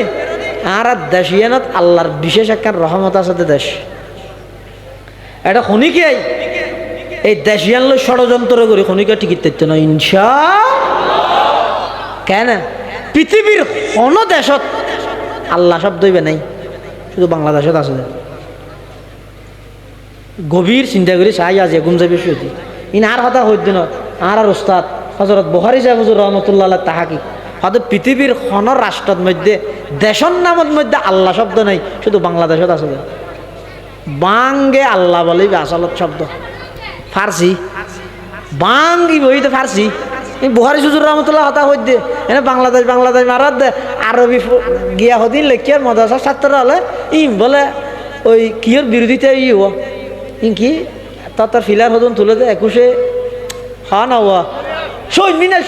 আর দেশিয়ানত আল্লাহর বিশেষ একটা রহমত আছে দেশ এটা খনিকে এই দেশিয়ান লই ষড়যন্ত্র করি খনিকে টিকিট দিতে না ইনশা কেন পৃথিবীর কোন দেশত আল্লাহ শব্দ হইবে নাই শুধু বাংলাদেশত আছে গভীর চিন্তা করি চাই আজ এগুন যাবে শুধু ইন আর কথা হইত না আর ওস্তাদ হজরত বুখারী সাহেব হুজুর রহমতুল্লাহ তাহাকি হয়তো পৃথিবীর কোন রাষ্ট্রের মধ্যে দেশের নামের মধ্যে আল্লাহ শব্দ নাই শুধু বাংলাদেশত আছে বাঙ্গে আল্লাহ বলে আসলত শব্দ ফার্সি বাঙ্গি বইতে ফার্সি বুখারী হুজুর রহমতুল্লাহ হতা হইত দে এনে বাংলাদেশ বাংলাদেশ মারাত দে আরবি গিয়া হদিন লেখিয়ার মাদ্রাসার ছাত্র হলে ইম বলে ওই কিয়র বিরোধিতা ইন কি তার ফিলার হদন তুলে দে 21 হা না হওয়া শহীদ মিনার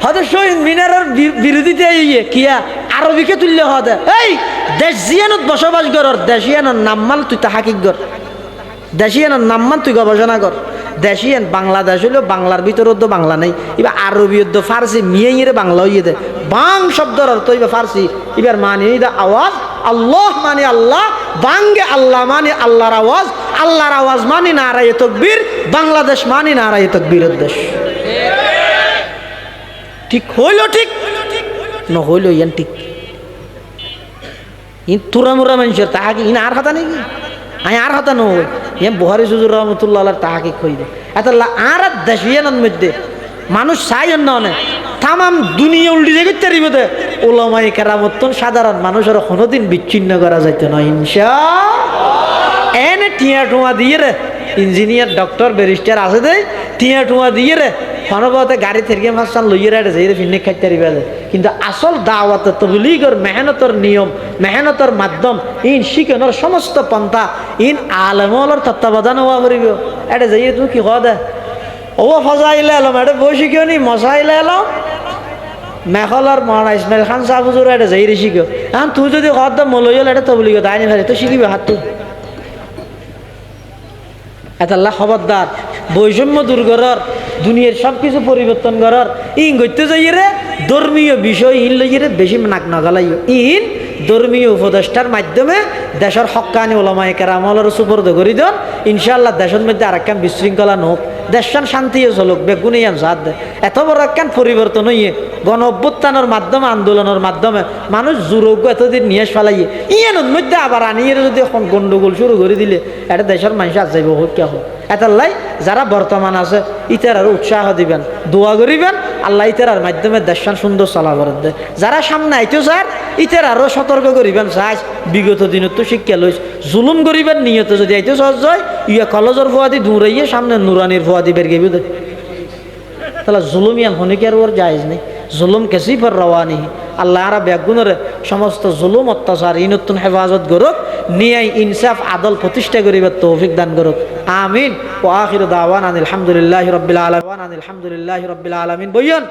হয়তো শহীদ মিনারের বিরোধিতা ইয়ে কিয়া আরবিকে তুললে হতে এই দেশ জিয়ানত বসবাস কর দেশিয়ানোর নামমান তুই তাহাকিক কর দেশিয়ানোর নামমান তুই গবেষণা কর দেশিয়ান বাংলাদেশ হইলেও বাংলার ভিতরে তো বাংলা নেই এবার আরবি ফার্সি মিয়ে বাংলা হইয়ে দে বাং শব্দর অর্থ এবার ফার্সি এবার মানে আওয়াজ আল্লাহ মানে আল্লাহ বাঙ্গে আল্লাহ মানে আল্লাহর আওয়াজ মানে নারায়ে তাকবীর বাংলাদেশ মানে নারায়ে তাকবীরের দেশ ঠিক হইল ঠিক ন হইল ইয়ান ঠিক ইন তুরামুরা মানুষের তাহাকি ইন আর কথা নাকি আই আর কথা নয় ইয়ান বুখারী হুজুর রহমতুল্লাহ তাহাকি কই দে এত আর দেশিয়ানের মধ্যে মানুষ চাই অন্য অনেক তামাম দুনিয়া উল্টি যে করতে পারিব দে ওলামায়ে কেরামত সাধারণ মানুষের কোনোদিন বিচ্ছিন্ন করা যাইতো না ইনশাআল্লাহ এনে টিয়া টুয়া দিয়ে রে ইঞ্জিনিয়ার ডক্টর ব্যারিস্টার আছে দে টিয়া টুয়া দিয়ে রে হনবতে গাড়ি থেকে ফাঁসান লইয়ে রাখে যাই ফিনে খাইতে পারে কিন্তু আসল দাওয়াত তবলিগর মেহনতর নিয়ম মেহনতর মাধ্যম ইন শিখানোর সমস্ত পন্থা ইন আলমলর তত্ত্বাবধান হওয়া করিব এটা যাই তুমি কি কওয়া দে ও ফজাইলে এলাম এটা বই শিখিও নি মশাইলে এলাম মেখলার মহানা ইসমাইল খান সাহ হুজুর এটা যাই রে শিখিও এখন তুই যদি কত মলইল এটা তবলিগ তাই নি ভাই তো শিখিবে হাত তুই এতাল্লাহ খবরদার বৈষম্য দূর করার দুনিয়ার সব কিছু পরিবর্তন করার ইন করতে যাই রে ধর্মীয় বিষয় ইন লইয়ে রে বেশি নাক নাগালাই ইন ধর্মীয় উপদেষ্টার মাধ্যমে দেশের হক্কানি ওলামায়ে কেরামলের সুপর্দ করি দেন ইনশাআল্লাহ দেশের মধ্যে আর একখান বিশৃঙ্খলা নোক দেশান শান্তিও চলুক বেগুনিয়ান সাথ দে এত বড় একখান পরিবর্তন হইয়ে গণ অভ্যুত্থানের মাধ্যমে আন্দোলনের মাধ্যমে মানুষ জোরোগ্য এতদিন নিয়ে ফেলাইয়ে ইয়ানোর মধ্যে আবার আনিয়ে যদি এখন গন্ডগোল শুরু করে দিলে এটা দেশের মানুষ আজ যাইব হোক কে হোক এটার যারা বর্তমান আছে ইতার আর উৎসাহ দিবেন দোয়া করিবেন আল্লাহ ইতার মাধ্যমে দেশান সুন্দর চলা করে দেয় যারা সামনে আইতো স্যার ইতার আরও সতর্ক করিবেন চাই বিগত দিনত তো শিক্ষা লইস জুলুম করিবেন নিয়ত যদি আইতো সহজ হয় ইয়া কলেজের ফুয়াদি দূরাইয়ে সামনে নুরানির ফুয়াদি বের গেবি দে তাহলে জুলুম ইয়ান হনিকার ওর জায়েজ নেই জুলুম কেসি ফর রওয়ানি আল্লাহ আরা ব্যাগুনের সমস্ত জুলুম অত্যাচার ইনতুন হেফাজত করুক নিয়াই ইনসাফ আদল প্রতিষ্ঠা করিবার তৌফিক দান করুক আমিন ওয়া আখিরু দাওয়ানা আলহামদুলিল্লাহি রাব্বিল আলামিন বইয়ন